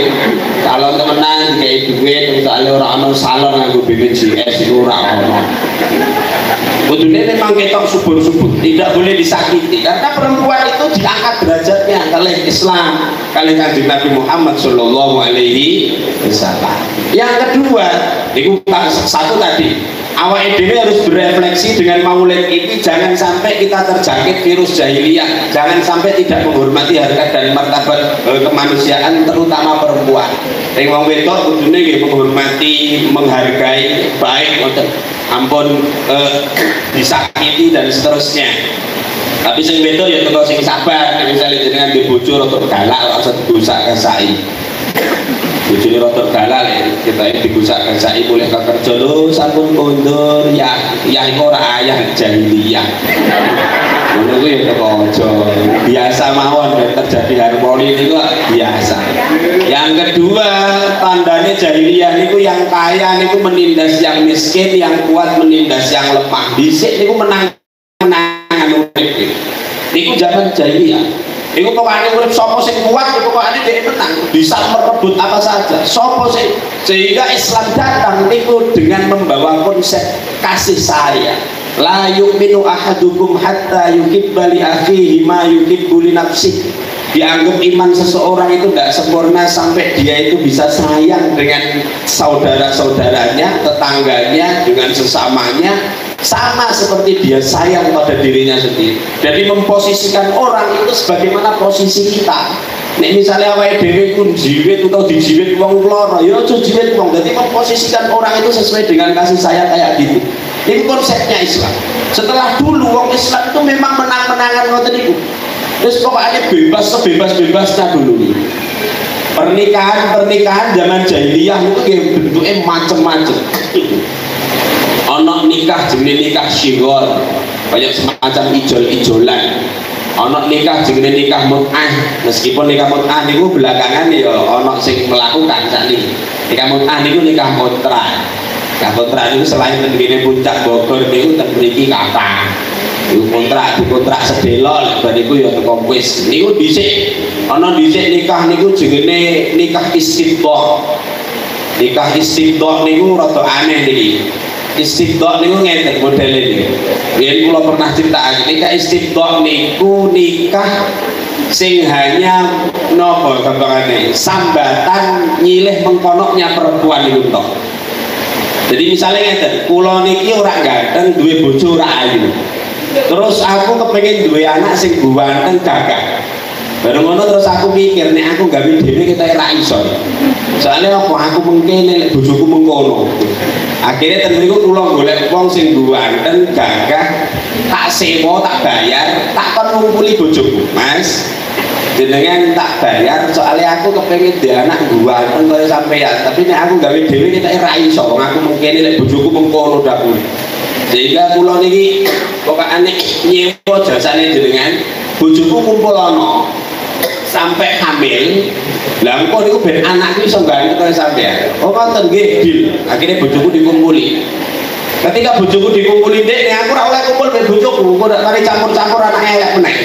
Speaker 3: Salon temenan dikai dhuwit terus ora ana salon nganggo BPJS iku ora ana. Kudune memang ketok subur-subur, tidak boleh disakiti karena perempuan itu diangkat derajatnya oleh Islam, oleh Kanjeng Nabi Muhammad sallallahu alaihi wasallam. Yang kedua, itu satu tadi, awake dhewe harus berefleksi dengan maulid ini, jangan sampai kita terjangkit virus jahiliyah, jangan sampai tidak menghormati harkat dan martabat kemanusiaan terutama perempuan. Ning wong wedok kudune nggih menghormati, menghargai, baik ngoten. Ampun disakiti dan seterusnya. Tapi sing wedok ya teko sing sabar, misalnya jenengan di bojo rada galak ora usah dibusak kasai. bojone rada galal ya, kita digusak-gasaki mulih kerja lho sampun kondur ya iku ora ayah jahiliyah. Ngono kuwi ya aja biasa mawon terjadi harmoni niku biasa. Yang kedua, tandanya jahiliyah niku yang kaya niku menindas yang miskin, yang kuat menindas yang lemah. Dhisik niku menang-menangan urip. Niku zaman jahiliyah. Iku pokoknya urip sapa sing kuat, pokoknya dia menang, bisa merebut apa saja. Sapa sing sehingga Islam datang niku dengan membawa konsep kasih sayang. La yu'minu ahadukum hatta yuhibba li akhihi ma yuhibbu li nafsihi. Dianggap iman seseorang itu tidak sempurna sampai dia itu bisa sayang dengan saudara-saudaranya, tetangganya, dengan sesamanya sama seperti dia sayang pada dirinya sendiri. Jadi memposisikan orang itu sebagaimana posisi kita. Nek misalnya awake dhewe ku jiwit atau dijiwit wong loro, ya aja jiwit wong. Jadi memposisikan orang itu sesuai dengan kasih sayang kayak gitu. Ini konsepnya Islam. Setelah dulu wong Islam itu memang menang-menangan ngoten niku. Terus pokoknya bebas sebebas-bebasnya dulu. Pernikahan zaman jahiliyah itu bentuknya macam-macam. Ono nikah jenis nikah syghar, banyak semacam ijol-ijolan. Ono nikah jenis nikah mut'ah, meskipun nikah mut'ah niku belakangan ya ono sing melakukan sakniki. Nikah mut'ah niku nikah mutra. Nikah mutra niku selain tengene puncak Bogor niku teng mriki kathah. Iku kontrak sedelol bariku ya teko wis. Niku dhisik ana dhisik nikah niku jenenge nikah istibdha. Nikah istibdha niku rada aneh niki. Istibdha niku ngeten modele niki. Yen kula pernah critakake nikah istibdha niku nikah sing hanya napa gampangane sambatan nyilih mengkonoknya perempuan niku tok. Jadi misalnya ngeten, kula niki ora ganteng duwe bojo ora ayu. Terus aku kepengen duwe anak sing ganteng gagah. Bareng ngono terus aku mikir nek aku gawe dhewe kita ora iso. Soalnya apa aku mengkene nek bojoku mengkono. Akhirnya tentu kula golek wong sing ganteng gagah, tak sewa, tak bayar, tak kon ngumpuli bojoku. Mas, jenengan tak bayar soalnya aku kepengen duwe anak ganteng kaya sampeyan. Tapi nek aku gawe dhewe kita ora iso. Wong aku mengkene nek bojoku mengkono dapur. Sehingga kula niki pokokane nyewa jasane jenengan bojoku kumpul ana sampai hamil. Lah engko niku ben anakku iso ganteng kaya sampean. Oh ngoten nggih, deal. Akhirnya bojoku dikumpuli. Ketika bojoku dikumpuli ndek nek aku ora oleh kumpul ben bojoku, engko nek mari campur-campur anake elek meneh.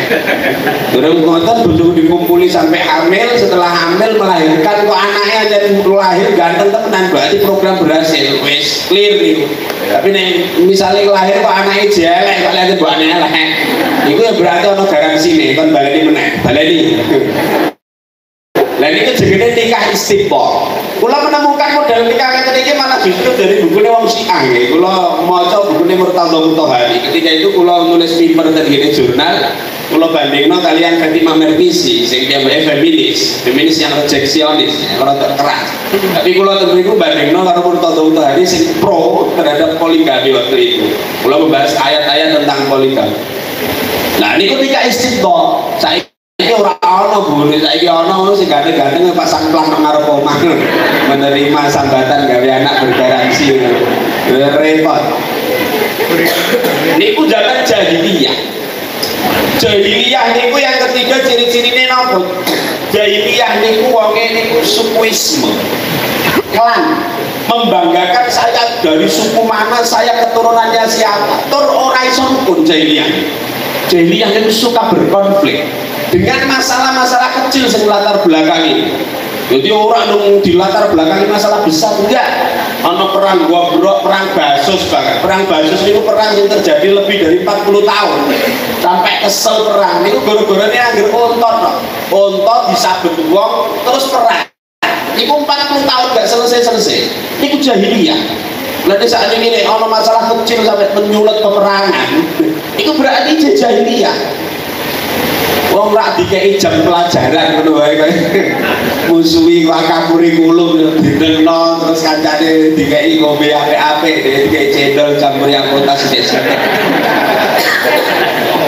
Speaker 3: Durung ngoten bojoku dikumpuli sampai hamil, setelah hamil melahirkan kok anake aja lahir ganteng temenan, berarti program berhasil. Wis clear niku. Tapi nek misalnya lahir kok anake jelek kok lihat mbok anake elek. Iku ya berarti ana garansine kon baleni meneh. Baleni. Lah ini jenenge nikah istibdha. Kula menemukan model nikah ngeten iki malah justru dari bukune wong Syiah nggih. Kula maca bukune Murtadha Mutahari. Ketika itu kula nulis paper teng jurnal, kula bandingno kalian Fatimah Merkisi sing piyambake feminis yang rejeksionis, rada keras. Tapi kula teng mriku bandingno karo Murtadha Mutahari sing pro terhadap poligami waktu itu. Kula membahas ayat-ayat tentang poligami. Nah niku nikah istibdha. Saiki ora ana bune, saiki ana sing ganteng-ganteng pasang plang nang ngarep omah menerima sambatan gawe anak bergaransi. Repot. Niku zaman jahiliyah. Jahiliyah niku yang ketiga ciri-cirine napa? Jahiliyah niku wonge niku sukuisme. Klan membanggakan saya dari suku mana, saya keturunannya siapa. Tur ora iso rukun jahiliyah. Jahiliyah itu suka berkonflik dengan masalah-masalah kecil yang latar belakangi. Jadi orang yang di latar belakangi masalah besar enggak. Ono perang Gogrok, perang Basus bahkan. Perang Basus itu perang yang terjadi lebih dari 40 tahun. Sampai kesel perang. Itu gara-garane anggere ontot. Ontot disabet wong terus perang. Itu 40 tahun enggak selesai-selesai. Itu jahiliyah. Nanti saat ini ono masalah kecil sampai menyulut peperangan. Itu berarti jahiliyah. Wong rak dikei jam pelajaran ngono wae kaya musuhi waka kurikulum didengno terus kancane dikei ngombe apik-apik dikei cendol campur yang kota sithik.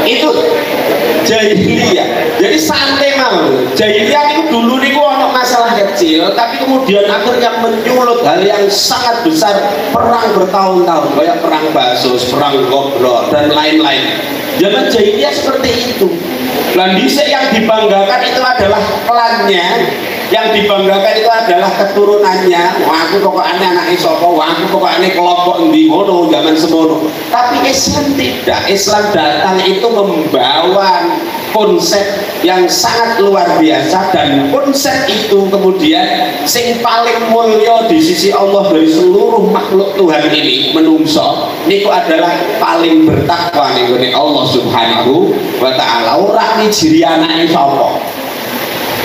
Speaker 3: Itu jahiliyah. Jadi santai mawon. Jahiliyah niku dulu niku ana masalah kecil kecil tapi kemudian akhirnya menyulut hal yang sangat besar, perang bertahun-tahun kayak perang Basos, perang Gobro dan lain-lain. Zaman jahiliyah seperti itu. Landisek yang dibanggakan itu adalah klannya, yang dibanggakan itu adalah keturunannya. Wah, aku pokoknya anak sapa, wah aku pokoknya kelompok endi ngono zaman semono. Tapi Islam tidak. Islam datang itu membawa konsep yang sangat luar biasa, dan konsep itu kemudian sing paling mulia di sisi Allah dari seluruh makhluk Tuhan ini menungso niku adalah paling bertakwa niku Allah Subhanahu wa taala. Ora mijiri anake sapa.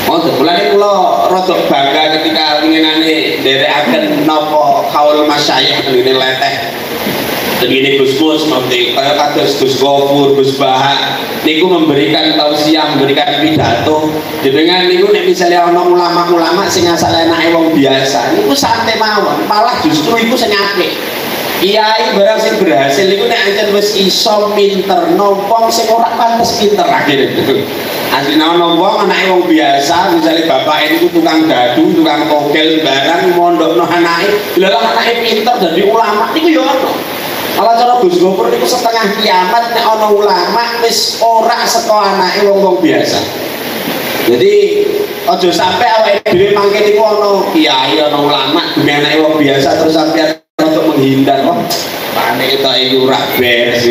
Speaker 3: Mulane kula rada bangga ketika ngenane nderekaken napa kaul masyayikh ngene leteh. Begini Gus Mus seperti kayak kados Gus Gofur, Gus Baha niku memberikan tausiah, memberikan pidato. Dengan niku nek misalnya ana ulama-ulama sing asal enake wong biasa niku santai mawon, malah justru iku sing apik. Kiai barang sing berhasil niku nek ancen wis iso pinter nompong sing ora pantes pinter akhirnya. Asline ana wong anake wong biasa, misalnya bapak itu tukang gaduh, tukang togel barang mondokno anake, lha anake pinter dadi ulama niku yo ono. Kalau cara Gus Gopur niku setengah kiamat nek ana ulama wis ora saka anake wong-wong biasa. Jadi aja sampai awake dhewe mangke niku ana kiai, ana ulama demi anake wong biasa terus sampeyan untuk menghindar. Wah, panik iki ora beres.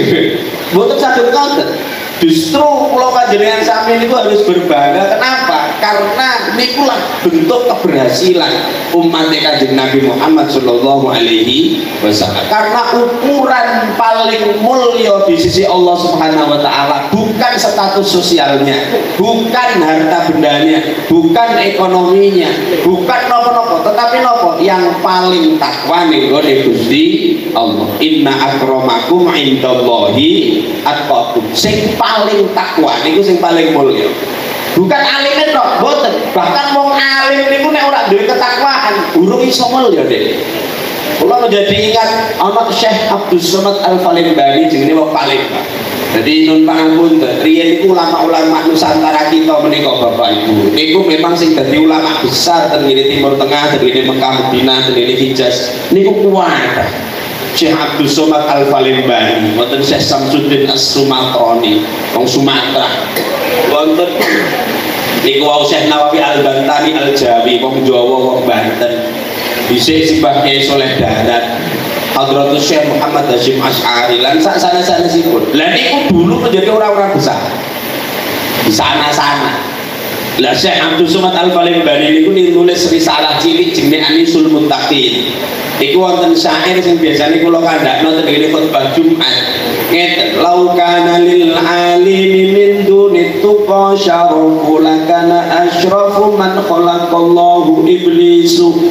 Speaker 3: Mboten saged ngoten. Justru pulau panjenengan sami niku harus berbangga. Kenapa? Karena nikulah bentuk keberhasilan umat Kanjeng Nabi Muhammad Sallallahu Alaihi Wasallam. Karena ukuran paling mulia di sisi Allah Subhanahu Wa Taala bukan status sosialnya, bukan harta bendanya, bukan ekonominya, bukan nopo-nopo, tetapi nopo yang paling takwa nih Gusti Allah. Inna akramakum indallahi atqakum. Sing paling takwa niku sing paling mulia. Bukan alim tok, boten. Bahkan wong alim niku nek ora duwe ketakwaan, urung iso mulya, Dik. Kula menjadi ingat ana Syekh Abdul Somad Al-Falimbani jenenge wong paling. Jadi nun pangapunten, riyen niku ulama-ulama Nusantara kita menika Bapak Ibu. Niku memang sing dadi ulama besar teng Timur Tengah, teng Mekah, Madinah, teng Hijaz. Niku kuat. Syekh Abdul Somad Al-Falimbani, wonten Syekh Samsuddin As-Sumatrani, wong Sumatera. Wonten niku wau Syekh Nawawi Al-Bantani Al-Jawi, wong Jawa, wong Banten. Dhisik Simbah Kyai Saleh Darat, Hadratus Syekh Muhammad Hasyim Asy'ari lan sak sana-sanasipun. Lah niku dulu menjadi orang-orang besar. Di sana-sana. Lah Syekh Abdul Somad Al-Falimbani niku nulis risalah cilik jenenge Anisul Muttaqin. Iku wonten syair sing biasane kula kandhakno teng ngene khotbah Jumat. Ngeten, "Lau kana lil alimi min dunit tuqa syarafu lakana asyrafu man khalaqallahu iblisu."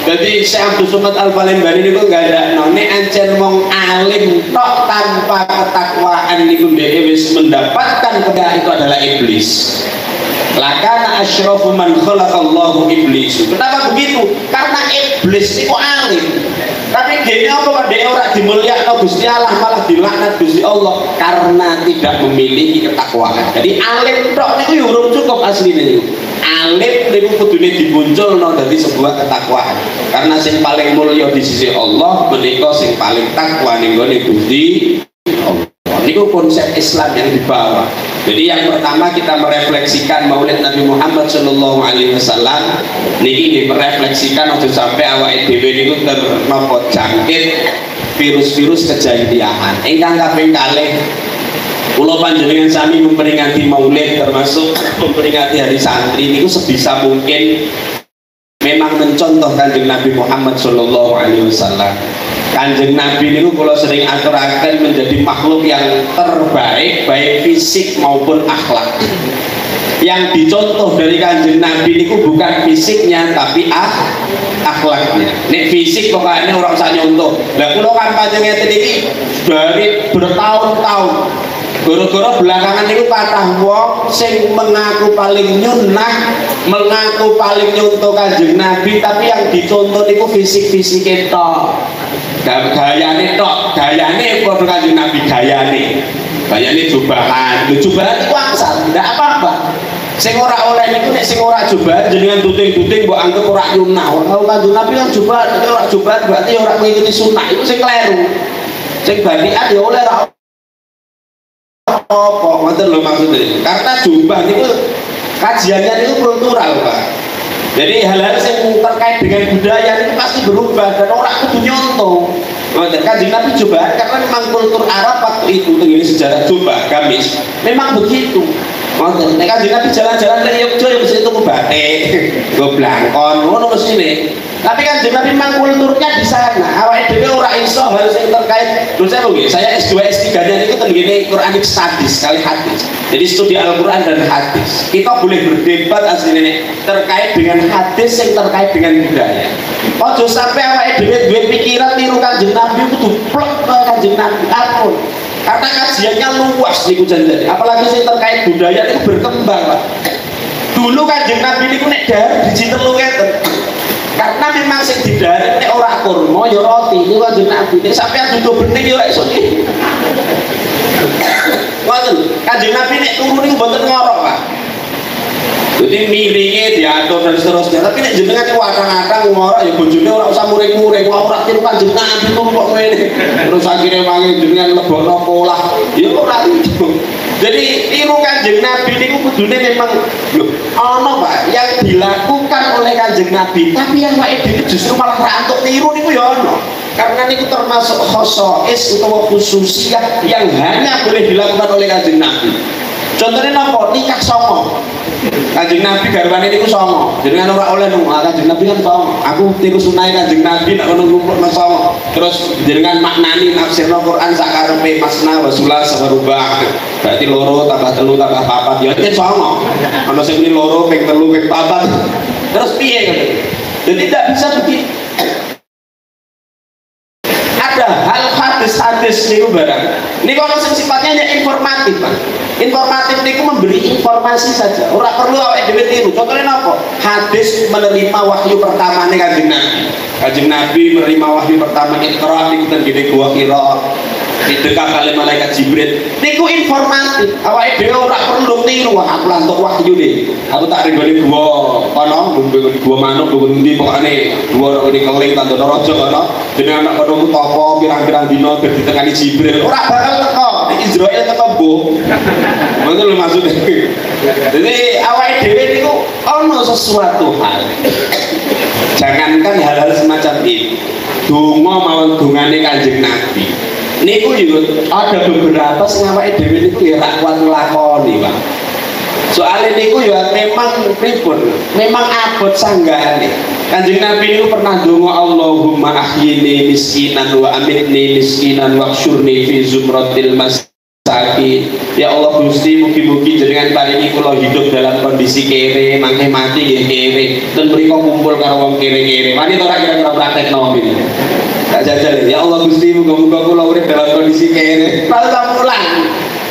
Speaker 3: Jadi Syekh Abdul Somad Al-Falimbani niku gandhakno nek ancen wong alim tok tanpa ketakwaan niku dhewe wis mendapatkan kedah itu adalah iblis. Lakana asyrafu man khalaqallahu iblis. Kenapa begitu? Karena iblis itu alim. Tapi gini apa dia ora dimulyakno Gusti Allah malah dilaknat Gusti Allah karena tidak memiliki ketakwaan. Jadi alim tok niku urung cukup asline niku. Alim niku kudune dimunculno dadi sebuah ketakwaan. Karena sing paling mulya di sisi Allah menika sing paling takwa ning gone Gusti Allah. Niku konsep Islam yang dibawa. Jadi yang pertama kita merefleksikan Maulid Nabi Muhammad Sallallahu Alaihi Wasallam. Niki merefleksikan untuk sampai awake dhewe niku ternopo jangkit virus-virus kejahiliahan. Ingkang kaping kalih kula panjenengan sami memperingati Maulid termasuk memperingati hari santri niku sebisa mungkin memang mencontoh Kanjeng Nabi Muhammad Sallallahu Alaihi Wasallam. Kanjeng Nabi niku kula sering aturaken menjadi makhluk yang terbaik baik fisik maupun akhlak. Yang dicontoh dari Kanjeng Nabi niku bukan fisiknya tapi akhlaknya. Nek fisik pokoknya orang usah nyontoh. Lah kula kan panjenengan iki dari bertahun-tahun gara-gara belakangan niku kathah wong sing mengaku paling nyunah, mengaku paling nyontoh Kanjeng Nabi tapi yang dicontoh niku fisik-fisike tok. Gayane tok, gayane padha Kanjeng Nabi gayane. Gayane jubahan, jubahan itu angsal, tidak apa-apa. Sing ora oleh niku nek sing ora coba jenengan tuting-tuting mbok anggap ora nyunah. Kalau Kanjeng Nabi kan coba, nek ora coba berarti ora mengikuti sunnah. Itu sing kleru. Sing badiat ya oleh ra apa ngoten lho maksudnya. Karena jubah niku kajiannya niku kultural, Pak. Jadi hal-hal yang terkait dengan budaya itu pasti berubah dan orang kudu nyontoh. Kanjeng Nabi coba karena memang kultur Arab waktu itu ini sejarah coba gamis memang begitu. Kanjeng Nabi jalan-jalan ke Yogyakarta yang mesti tuku batik, go blangkon, ngono mestine. Tapi Kanjeng Nabi memang kulturnya di sana. Awake dhewe ora iso hal sing terkait. Saya S2 S3-nya itu tenggene Quranic Studies kali hadis. Jadi studi Al-Qur'an dan hadis. Kita boleh berdebat asline terkait dengan hadis yang terkait dengan budaya. Ojo sampai awake dhewe duwe pikiran niru Kanjeng Nabi kudu plek Kanjeng Nabi apun. Karena kajiannya luas niku janjane. Apalagi yang terkait budaya itu berkembang, Pak. Dulu Kanjeng Nabi niku nek dahar dijitelu ngeten. Karena memang sing didhari nek ora kurma ya roti niku Kanjeng Nabi. Nek sampeyan dudu bening ya ora iso iki. Ngoten, Kanjeng Nabi nek turu niku mboten ngorok, Pak. Jadi miringnya diatur dan seterusnya. Tapi nek jenengan watang-watang ngorok ya bojone ora usah muring-muring. Wah ora tiru Kanjeng Nabi turu kok ngene. Terus akhirnya mangi jenengan lebokno polah. Ya ora itu. Jadi tiru Kanjeng Nabi niku kudune memang lho ana Pak yang dilakukan oleh Kanjeng Nabi, tapi yang wae dhewe justru malah ra antuk tiru niku ya ana. Karena niku termasuk khosois utawa khususiyah yang hanya boleh dilakukan oleh Kanjeng Nabi. Contohnya napa? Nikah songo. Kanjeng Nabi garwane niku songo. Jenengan ora oleh nunggu Kanjeng Nabi kan songo. Aku tiru sunah Kanjeng Nabi nek ngono ngumpulna songo. Terus jenengan maknani nafsirna Quran sak karepe masna wa sulas wa rubah. Berarti loro tambah telu tambah papat ya ten songo. Ana sing muni loro ping telu ping papat. Terus piye gitu. Jadi tidak bisa begitu. Ada hal hadis-hadis niku barang. Niku ana sing sifatnya hanya informatif, Pak. Informatif niku memberi informasi saja. Ora perlu awake dhewe tiru. Contohnya napa? Hadis menerima wahyu pertamane Kanjeng Nabi. Kanjeng Nabi menerima wahyu pertama Iqra niku ten gede gua Hira. Didekap kali malaikat Jibril. Niku informatif. Awake dhewe ora perlu tiru. Wah, aku lantuk wahyu nih. Aku tak ringgone gua kono, gua manuk, gua ngendi pokokane gua ora keling tandana raja kono. Jenengan nak kono topo pirang-pirang dina ditekani Jibril. Ora bakal teko. Israel teko mbuh. Ngono lho maksudnya. Jadi awake dhewe niku ana sesuatu hal. Jangankan hal-hal semacam ini. Donga mawon dongane Kanjeng Nabi. Niku juga ada beberapa sing awake dhewe niku ya ra kuat nglakoni, Pak. Soalnya niku ya memang pripun? Memang abot sanggane. Kanjeng Nabi itu pernah donga Allahumma ahyini miskinan wa amitni miskinan wa khsyurni fi zumratil masakin. Ya Allah Gusti, mugi-mugi jenengan paringi kula hidup dalam kondisi kere, mangke mati nggih kere. Dan mriko kumpul karo wong kere-kere. Wani ora kira-kira praktekno iki. Tak jajal ya Allah Gusti, muga-muga kula urip dalam kondisi kere. Lalu tak pulang.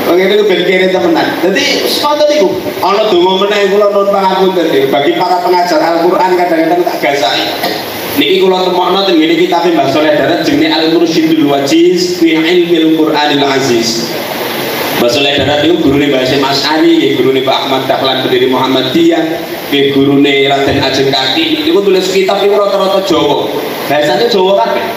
Speaker 3: Wong itu ben kere temenan. Dadi sepatu niku ana donga meneh kula nuwun pangapunten bagi para pengajar Al-Qur'an kadang-kadang tak gasahi. Niki kula temokno teng ngene kitab Mbah Saleh Darat jenenge Al-Mursyidul Wajiz fi Ilmil Qur'anil Aziz. Mbah Saleh Darat niku gurune Mbah Hasyim Asy'ari, nggih gurune Pak Ahmad Dahlan pendiri Muhammadiyah, nggih gurune Raden Ajeng Kaki. Niku tulis kitab niku rata-rata Jawa. Bahasane Jawa kabeh.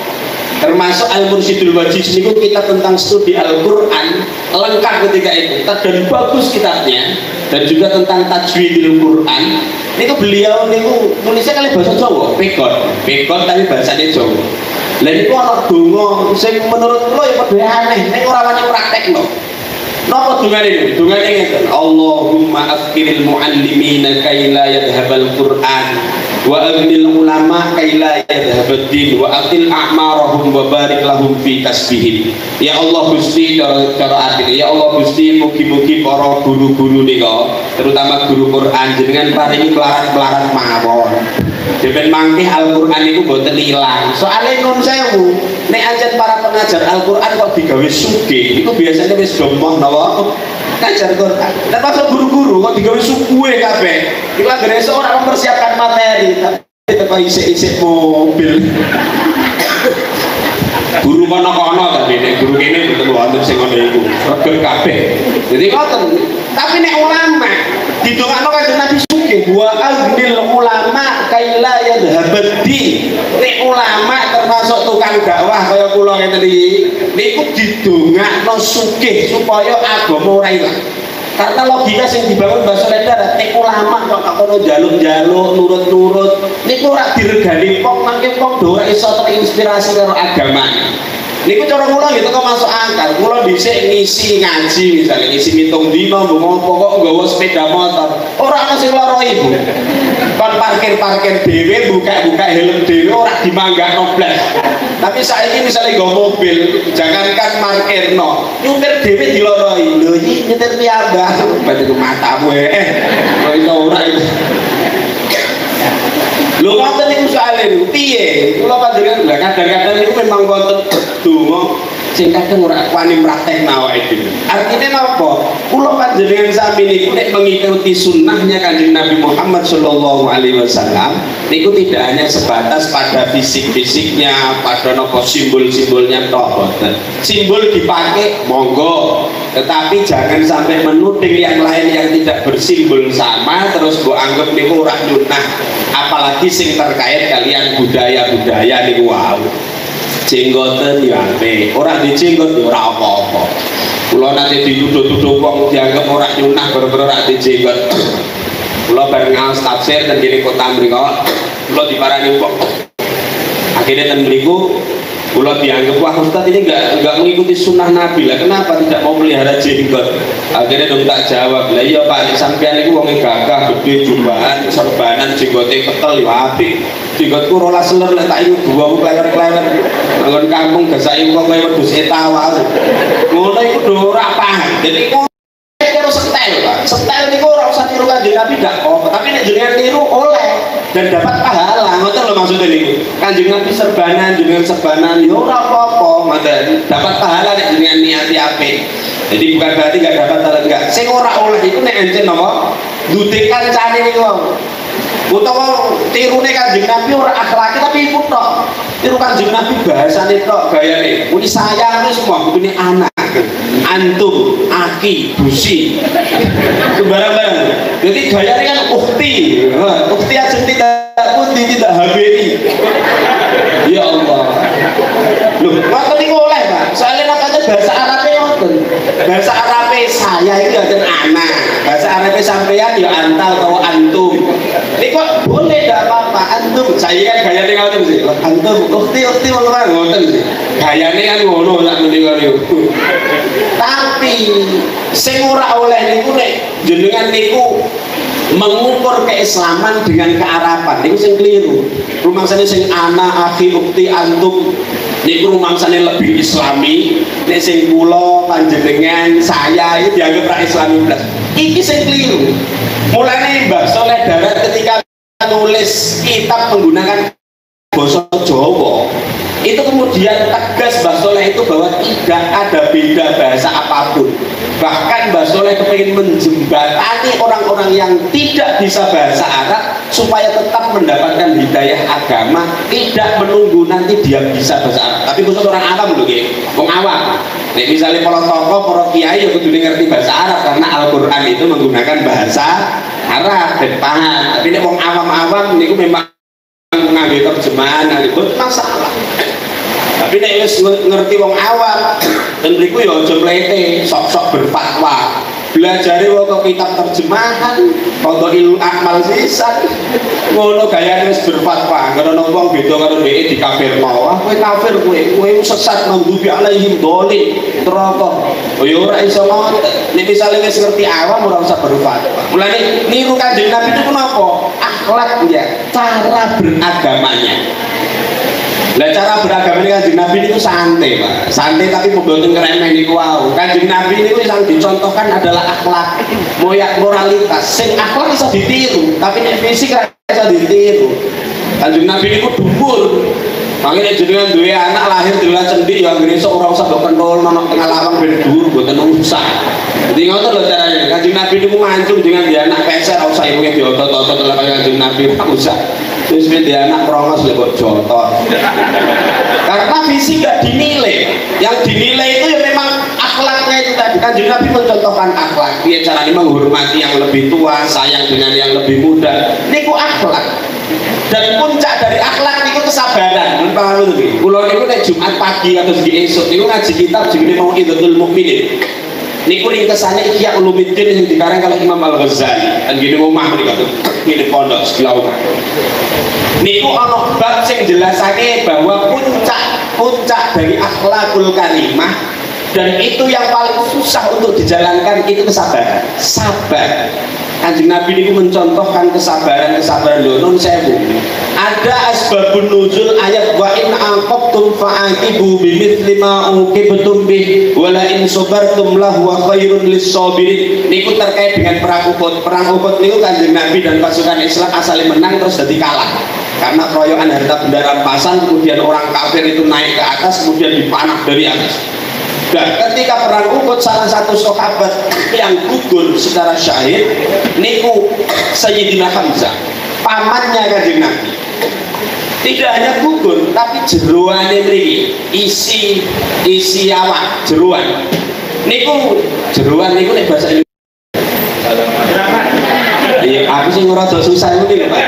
Speaker 3: Termasuk Al-Mursyidul Wajiz niku kitab tentang studi Al-Qur'an lengkap ketika itu dan bagus kitabnya, dan juga tentang tajwidil Qur'an. Niku beliau niku nulisnya kali bahasa Jawa, pegon tapi bahasanya Jawa. Lah niku ana donga sing menurut kula ya padha aneh, nek ora wani praktekno. Napa dungane niku? Dungane ngeten, Allahumma afqiril muallimina kay la yadhhabal Qur'an wa aghnil ulama kay la yadhhabad din wa atil a'marahum wa barik lahum fi kasbihim. Ya Allah Gusti, cara atine ya Allah Gusti, mugi-mugi para guru-guru nika, terutama guru Quran jenengan paringi pelarat-pelarat mawon. Depen mangke Al-Qur'an niku mboten ilang. Soale nun sewu, nek ancen para pengajar Al-Qur'an kok digawe sugih, iku biasanya wis domoh napa? Ngajar Quran. Dan masuk guru-guru kok digawe sukuwe kabeh. Iku anggere seorang mempersiapkan materi, tapi teko isik-isik mobil. Guru kono-kono tapi nek guru kene mboten wonten sing ngono iku. Regel kabeh. Jadi ngoten. Tapi nek ulama didongakno Kanjeng Nabi sugih wa aghnil ulama kaila yadhabadi. Nek ulama termasuk tukang dakwah kaya kula ngeten iki niku didongakno sugih supaya agama ora ilang. Karena logika yang dibangun Mbah Saleh Darat, nek ulama kok kono njaluk-njaluk nurut-nurut niku ora diregani wong, mangke wong do ora iso terinspirasi karo agama. Niku cara kula gitu kok masuk akal. Kula dhisik ngisi ngaji misalnya ngisi mitung dina mbok kok nggawa sepeda motor. Ora ana sing lara ibu. Kon parkir-parkir dhewe, buka-buka helm dhewe ora dimanggakno blas. Tapi saiki misalnya nggawa mobil, jangankan parkirno, nyupir dhewe diloroi. Lho iki nyetir piyambak. Berarti ku matamu kok iso ora itu. Lho ngoten niku soalé piye? Kula panjenengan lha kadang-kadang niku memang wonten donga sing kadang ora wani praktekna awake dhewe. Artine napa? Kula panjenengan sami niku nek mengikuti sunnahnya Kanjeng Nabi Muhammad sallallahu alaihi wasallam niku tidak hanya sebatas pada fisik-fisiknya, pada napa simbol-simbolnya tok boten. Simbol dipakai monggo, tetapi jangan sampai menuding yang lain yang tidak bersimbol sama terus mbok anggap niku ora nyunah. Apalagi sing terkait kalian budaya-budaya niku wau. Jenggoten ya apik, ora dijenggot ya ora apa-apa. Kula nate dituduh-tuduh wong dianggap ora nyunah gara-gara ora dijenggot. Kula bareng ngaos tafsir ten kene kota mriko, kula diparani wong. Akhirnya ten mriku kula dianggap wah Ustaz ini enggak mengikuti sunnah Nabi lah, kenapa tidak mau melihara jenggot? Akhirnya dong tak jawab, lah iya Pak, sampean niku wong gagah gede jumbahan serbanan jenggote ketel ya apik. Jenggotku rolas seler lek tak iku dua klewer-klewer. Nang kampung gasake kok kaya wedhus etawa. Ngono iku do ora paham. Dadi karo setel, Pak. Setel niku ora usah niru Kanjeng Nabi ndak apa, tapi nek jenengan niru oleh dan dapat pahala. Ngoten lho maksudnya niku. Kanjeng Nabi serbanan yo ora apa-apa, ngoten. Dapat pahala nek jenengan niati apik. Jadi bukan berarti enggak dapat pahala enggak. Sing ora oleh iku nek encen napa? Dudik kancane niku. Utawa tirune Kanjeng Nabi ora akhlaki tapi ikut tok. Tiru Kanjeng Nabi bahasane tok gayane. Muni saya ini semua kudune anak. Antum, aki, busi. Barang-barang. Jadi gayane kan ukti. Ukti aja tidak putih, tidak HBI. Ya Allah. Loh, ngoten niku oleh, Pak. Soalnya makanya bahasa Arabnya ngoten. Bahasa Arabnya saya itu adalah anak. Bahasa Arabnya sampean ya antal atau antum. Ini kok boleh tidak apa-apa antum. Saya kan gayane ngoten sih. Antum, ukti ngoten sih. Gayane kan ngono sak menika niku. Tapi sing ora oleh niku nek jenengan niku mengukur keislaman dengan kearapan niku sing keliru. Rumangsane sing ana akhi ukti antum niku rumangsane lebih islami, nek sing kula panjenengan saya itu dianggap ra islami blas. Iki sing keliru. Mulane Mbah Saleh Darat ketika nulis kitab menggunakan basa Jawa itu kemudian tegas Mbah Saleh itu bahwa tidak ada beda bahasa apapun. Bahkan Mbah Saleh kepingin menjembatani orang-orang yang tidak bisa bahasa Arab supaya tetap mendapatkan hidayah agama, tidak menunggu nanti dia bisa bahasa Arab. Tapi khusus orang awam lho nggih, wong awam. Nek misalnya para tokoh, para kiai ya kudu ngerti bahasa Arab karena Al-Qur'an itu menggunakan bahasa Arab dan paham. Tapi nek wong awam-awam niku memang mengambil terjemahan itu masalah. Tapi nek wis ngerti wong awam dan mriku ya aja mlete sok-sok berfatwa. Belajare wae kitab terjemahan, Fadhailul A'mal sisan. Ngono gayane wis berfatwa. Karena wong beda karo dhek dikafirno. Wah, kowe kafir kowe sesat mangdubi alaihim dolim. Terapa? Oh ya ora iso ngoten. Nek misale wis ngerti awam ora usah berfatwa. Mulane niru Kanjeng Nabi itu napa? Akhlaknya, cara beragamanya. Lah cara beragama Kanjeng Nabi itu santai, Pak. Santai tapi mboten kremeh niku wau. Kanjeng Nabi niku yang dicontohkan adalah akhlak, moralitas. Sing akhlak iso ditiru, tapi nek fisik ra iso ditiru. Kanjeng Nabi niku dhuwur. Makanya jenengan duwe anak lahir dhewe cendik ya anggere sok ora usah mbok kentul nang tengah lawang ben dhuwur mboten usah. Dadi ngoten lho carane. Kanjeng Nabi niku mancung dengan dia anak peser ora usah ibuke diotot-otot kaya Kanjeng Nabi ora usah. terus dia anak prongos lebok jotor. Karena fisik gak dinilai, yang dinilai itu ya memang akhlaknya itu tadi. Kanjeng Nabi mencontohkan akhlak, dia caranya menghormati yang lebih tua, sayang dengan yang lebih muda. Niku akhlak. Dan puncak dari akhlak niku kesabaran. Mun paham itu. Kula niku nek Jumat pagi atau di esuk niku ngaji kitab jenenge Mau'izatul Mukminin. Niku ringkesane Ihya Ulumuddin yang dikarang kalau Imam Al-Ghazali. Dan gini omah mriki tuh. Gini pondok sekilau. Niku ana bab sing jelasake bahwa puncak dari akhlakul karimah dan itu yang paling susah untuk dijalankan itu kesabaran. Sabar. Kanjeng Nabi niku mencontohkan kesabaran lho nun sewu. Ada asbabun nuzul ayat wa in aqabtum fa'aqibu bimithli ma uqibtum bih wa la in sabartum lahu wa khairun lis-sabirin. Niku terkait dengan perang Uhud. Perang Uhud niku Kanjeng Nabi dan pasukan Islam asalnya menang terus jadi kalah. Karena keroyokan harta benda rampasan, kemudian orang kafir itu naik ke atas, kemudian dipanah dari atas. Dan ketika perang Uhud salah satu sahabat yang gugur secara syahid niku Sayyidina Hamzah, pamannya Kanjeng Nabi. Tidak hanya gugur tapi jeroane mriki isi awak jeroan. Niku jeroan niku nek bahasa Indonesia. Iya, aku sih ngerasa susah ini Pak.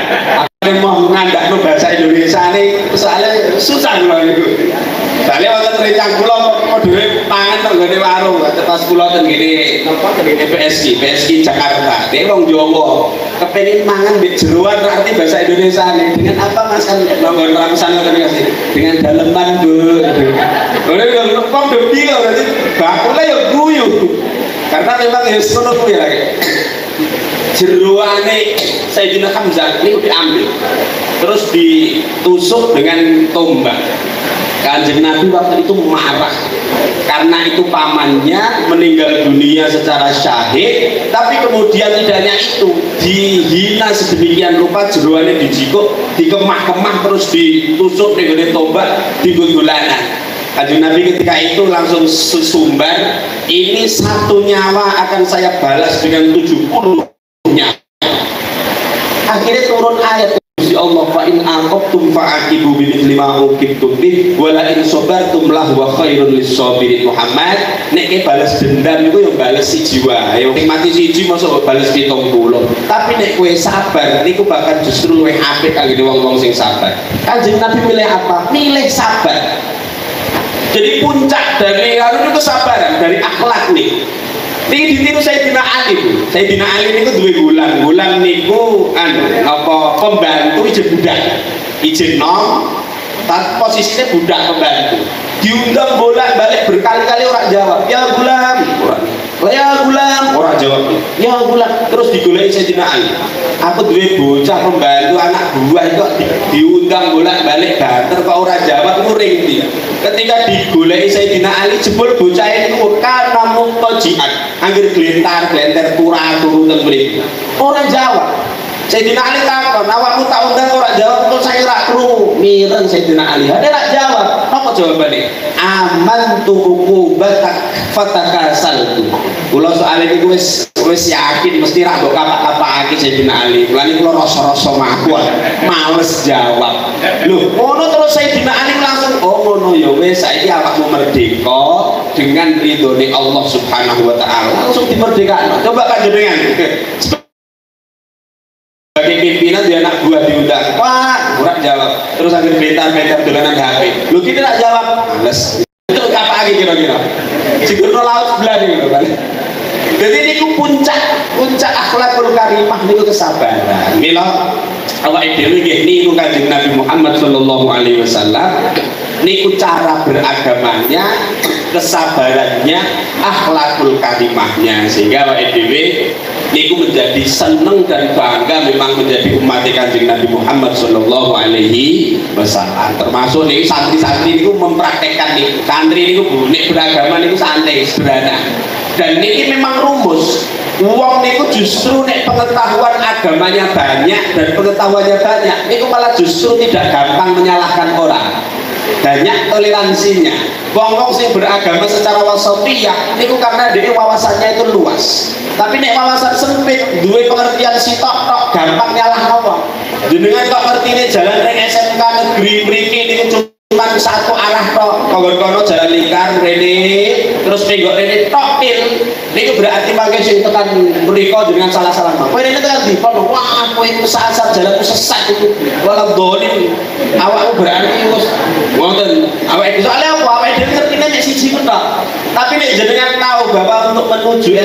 Speaker 3: Aku mau ngandakno bahasa Indonesia ini soalnya susah loh itu. Soalnya waktu rencang kula modele pangan nang ngene warung, pas kula teng ngene napa teng PSI Jakarta. Dhewe wong Jawa kepengin mangan mbek jeroan arti bahasa Indonesia ini dengan apa Mas kan nonggon ramsan ngoten iki dengan daleman Bu. Ora yo kok depi lho berarti bakule yo guyu. Karena memang ya ngono kuwi ya. Jeroane Sayyidina Hamzah ini diambil terus ditusuk dengan tombak. Kanjeng Nabi waktu itu marah karena itu pamannya meninggal dunia secara syahid, tapi kemudian tidak hanya itu, dihina sedemikian rupa, jeroane dijikuk, dikemah-kemah terus ditusuk dengan tombak, digundulanan. Kanjeng Nabi ketika itu langsung sesumbar, ini satu nyawa akan saya balas dengan 70 nyawa. Akhirnya turun ayat Gusti Allah, fa in aqabtum fa'aqibu bimithli ma uqibtum bih wa la in sabartum lahu wa khairul lis-sabirin. Muhammad nek ke balas dendam iku yo bales siji wae. Nek mati siji mosok bales 70. Tapi nek kowe sabar niku bakal justru luwih apik kangge wong-wong sing sabar. Kanjeng Nabi milih apa? Milih sabar. Jadi puncak dari itu kesabaran, dari akhlak nih. Ini ditiru Sayyidina Ali. Sayyidina Ali niku duwe gulang niku apa pembantu izin budak. Izin nom, tapi posisinya budak pembantu. Diundang bolak-balik berkali-kali orang jawab. Ya gulam, ya gulam, orang jawab. Ya gulam, terus digoleki Sayyidina Ali. Aku duwe bocah pembantu anak buah itu diundang bolak-balik banter kok ora jawab iku ring ndi. Ketika digoleki Sayyidina Ali jebul bocah niku kana mutajian. Anggere glentar turu teng mriki. Ora jawab. Sayyidina Ali takon, awakmu tak undang ora jawab, terus saya ora krungu. Mireng Sayyidina Ali. Ada rak jawab. Apa jawabane? Amantu uqubatak fatakasaltu. Kula soal iki wis yakin mesti ra mbok apa-apake Sayyidina Ali. Lan kula rasa-rasa mawon, males jawab. Lho, ngono terus Sayyidina Ali langsung, oh ngono ya wis saiki awakmu merdeka dengan ridhone Allah Subhanahu wa taala. Langsung dimerdekakan. Coba panjenengan. Bagi pimpinan dia anak buah diundang, wah kurang jawab, terus akhirnya bentar dolanan HP. Lu kita tak jawab, males. Itu apa lagi kira-kira? Sigurno laut sebelah nih loh kan. Jadi ini puncak akhlakul karimah niku kesabaran. Mila awake dhewe nggih niku Kanjeng Nabi Muhammad sallallahu alaihi wasallam niku cara beragamanya, kesabarannya, akhlakul karimahnya, sehingga awake dhewe niku menjadi seneng dan bangga memang menjadi umat Kanjeng Nabi Muhammad sallallahu alaihi wasallam. Termasuk niku santri-santri niku mempraktekkan niku. Santri niku nek beragama niku santai, sederhana. Dan ini memang rumus. Wong niku justru nek pengetahuan agamanya banyak dan pengetahuannya banyak, niku malah justru tidak gampang menyalahkan orang. Banyak toleransinya. Wong-wong sing beragama secara wasatiyah niku karena dia wawasannya itu luas. Tapi nek wawasan sempit, duwe pengertian sitok tok, gampang nyalahno wong. jenengan kok ngertine jalan ring SMK negeri mriki niku cuma satu arah tok, kono jalan lingkar rene terus nenggok rene tok niku berarti mangke sing tekan mriku jenengan salah-salah mah. Kowe rene tekan di kono, wah kowe sesat jalanku sesat iku. Wala dolim. Awakmu berarti wis wonten awake soalnya apa awake dhewe ngertine nek siji tok. Tapi nek jenengan tahu bahwa untuk menuju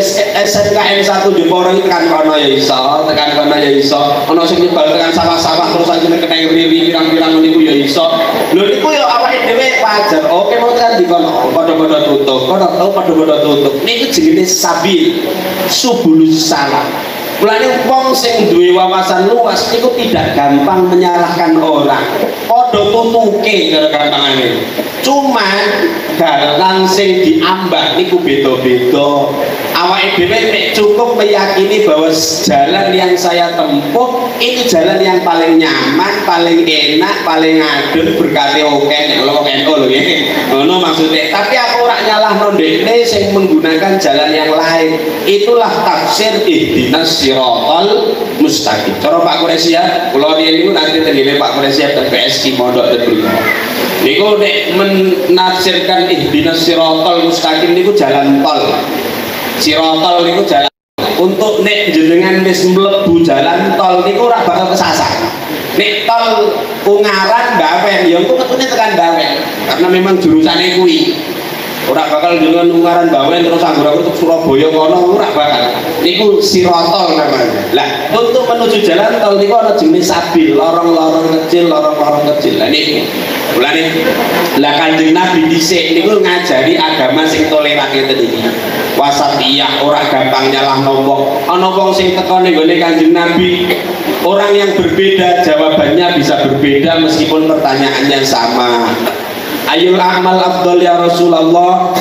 Speaker 3: SNKN 1 Jeporo itu tekan kono ya iso, tekan kono ya iso. Ana sing nyebal tekan sawah-sawah terus ajeng kena riwi pirang-pirang niku ya iso. Lho niku ya awake dhewe wajar. Oke mau tekan di kono, padha-padha tutup. Kono tau padha-padha tutup. Niku jenenge sabil subulus salam. Mulane wong sing duwe wawasan luas niku tidak gampang menyalahkan orang. Padha tutuke karo gampangane. Cuman dalan sing diambah niku beda-beda. Awake dhewe nek cukup meyakini bahwa jalan yang saya tempuh ini jalan yang paling nyaman, paling enak, paling adil, berkati oke nek lho NU lho nggih. Ngono maksudnya. Tapi aku ora nyalahno ndekne sing menggunakan jalan yang lain. Itulah tafsir ihdinas siratal mustaqim. Cara Pak Quraisy ya, kula riyen niku nanti tengene Pak Quraisy TPS ki mondok tebriko. Niku nek menafsirkan ihdinas siratal mustaqim niku jalan tol. Sirotol niku jalan. Untuk nek jenengan wis mlebu jalan tol niku ora bakal kesasar. Nek tol Ungaran Bawen ya engko metune tekan Bawen karena memang jurusane kuwi. Ora bakal jenengan Ungaran Bawen terus anggur aku Surabaya kono ora bakal. Niku sirotol namanya. Lah untuk menuju jalan tol niku ana jenis sabil, lorong-lorong kecil, lorong-lorong kecil. Lah niki mulane lah Kanjeng Nabi dhisik niku ngajari agama sing toleran ngeten iki. Wasatiyah, ora gampang nyalahno wong. Ana wong sing teko ning gone Kanjeng Nabi, orang yang berbeda jawabannya bisa berbeda meskipun pertanyaannya sama. Ayul amal afdal ya Rasulullah.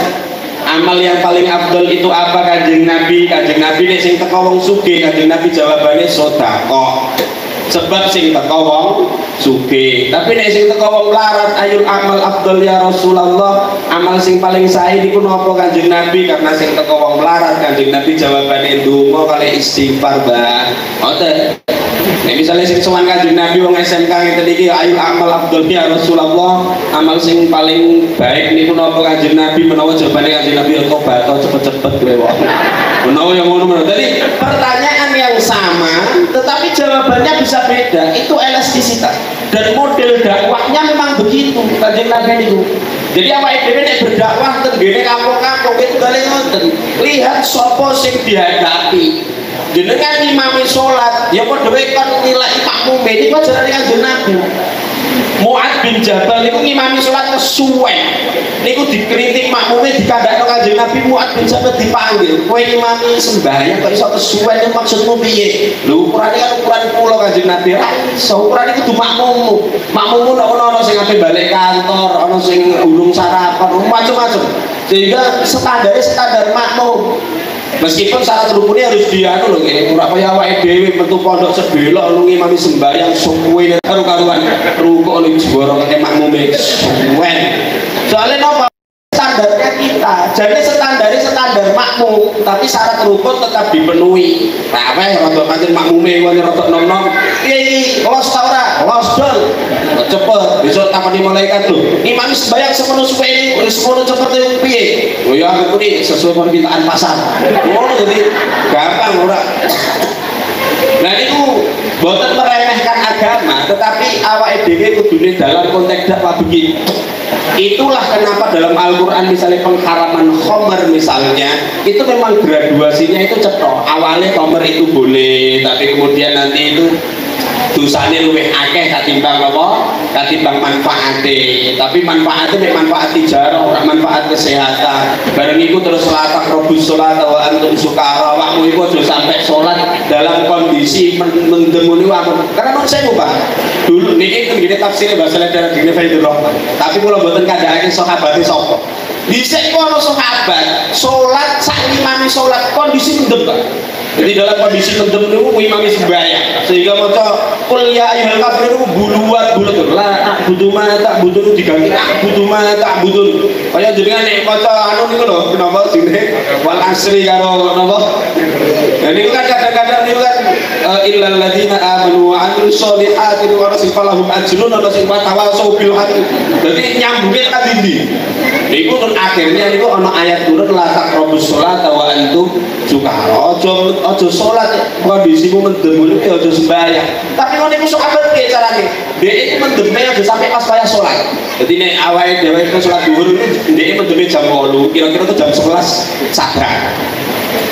Speaker 3: Amal yang paling afdal itu apa Kanjeng Nabi? Kanjeng Nabi nek sing teko wong sugih, Kanjeng Nabi jawabannya sedekah. Sebab sing teko wong sugih. Tapi nek sing teko wong larat, ayul amal afdal ya Rasulullah. Amal sing paling sae niku napa Kanjeng Nabi? Karena sing teko wong larat, Kanjeng Nabi jawabane ndonga kali istighfar, Mbak. Ngoten. Nek misalnya sing sowan Kanjeng Nabi wong SMK ngeten iki ayul amal afdal ya Rasulullah. Amal sing paling baik niku napa Kanjeng Nabi? Menawa jawabane Kanjeng Nabi tobat cepet-cepet kowe wae. Menawa yang ngono. Jadi pertanyaan yang sama tetapi jawabannya bisa beda. Itu elastisitas dan model dakwahnya memang begitu Kanjeng Nabi niku. Jadi awake dhewe nek berdakwah teng ngene kampung-kampung itu kali ngoten. Lihat sapa sing dihadapi. Jenengan imami sholat, ya padha wae kon nilai makmume iki ajarane Kanjeng Nabi. Mu'ad bin Jabal niku ngimami sholat kesuwen. Niku dikritik makmume dikandakno Kanjeng Nabi. Mu'ad bin Jabal dipanggil, kowe imami sembahyang kok iso kesuwen iki maksudmu piye? Lho ukurane kan ukuran kula Kanjeng Nabi. So ukurane kudu makmummu. Makmummu nek ono sing ape balik kantor, ono sing urung sarapan, macam-macam. Sehingga standar makmum. Meskipun syarat rukunnya harus dianu lho nggih, ora kaya awake dhewe metu pondok sebelok lu ngimami sembahyang suwe karo-karuan rukuk ning jeboro kate makmume suwen. Soalnya napa standarnya kita, jadi standar makmum, tapi syarat rukun tetap dipenuhi. Nah, weh rada pancen makmume kowe rada nom-nom. Piye los ta ora? Los dol. Cepet, besok takoni malaikat lho. Imam sembahyang semono suwe wis semono cepet piye? Oh ya aku iki sesuai permintaan pasar. Ngono jadi gampang ora. Nah niku boten meremehkan agama, tetapi awake dhewe kudune dalam konteks dakwah begini. Itulah kenapa dalam Al-Quran misalnya pengharaman khamr misalnya itu memang graduasinya itu cetok. Awalnya khamr itu boleh, tapi kemudian nanti itu dosane luwih akeh katimbang apa? Katimbang manfaate. Tapi manfaate nek manfaat tijarah, ora manfaat kesehatan. Bareng iku terus salat robus salat wa antum sukara. Awakmu iku aja sampai salat dalam kondisi mendemuni waktu. Karena menurut saya Pak, dulu niki tengene tafsir bahasa Arab dene Faidur Rahman. Tapi kula mboten kandhakake sahabate sapa. Dhisik kok ana sahabat salat sak limane salat kondisi mendem Pak. Jadi dalam kondisi mendem niku imami sembahyang sehingga maca qul ya ayyuhal kafirun buluwat bulut la ta'budu ma ta'budun diganti ta'budu ma ta'budun kaya jenengan nek maca anu niku lho kenapa jenenge wal asri karo napa. Nah niku kan kadang-kadang niku kan illal ladzina amanu wa amilus sholihati wa rasifalahum ajrun ana sing tawasau bil haqqi. Dadi nyambunge kan ndi. Niku kan akhirnya niku ana ayat turun la taqrabus sholata wa antum sukara. Aja salat kondisimu mendem niku aja sembahyang. Tapi ngono niku sok abot ke carane. Dhek iki mendeme aja sampai pas wayah salat. Dadi nek awake dhewe iku salat dhuwur niku dhek mendeme jam 8, kira-kira tuh jam 11 sadar.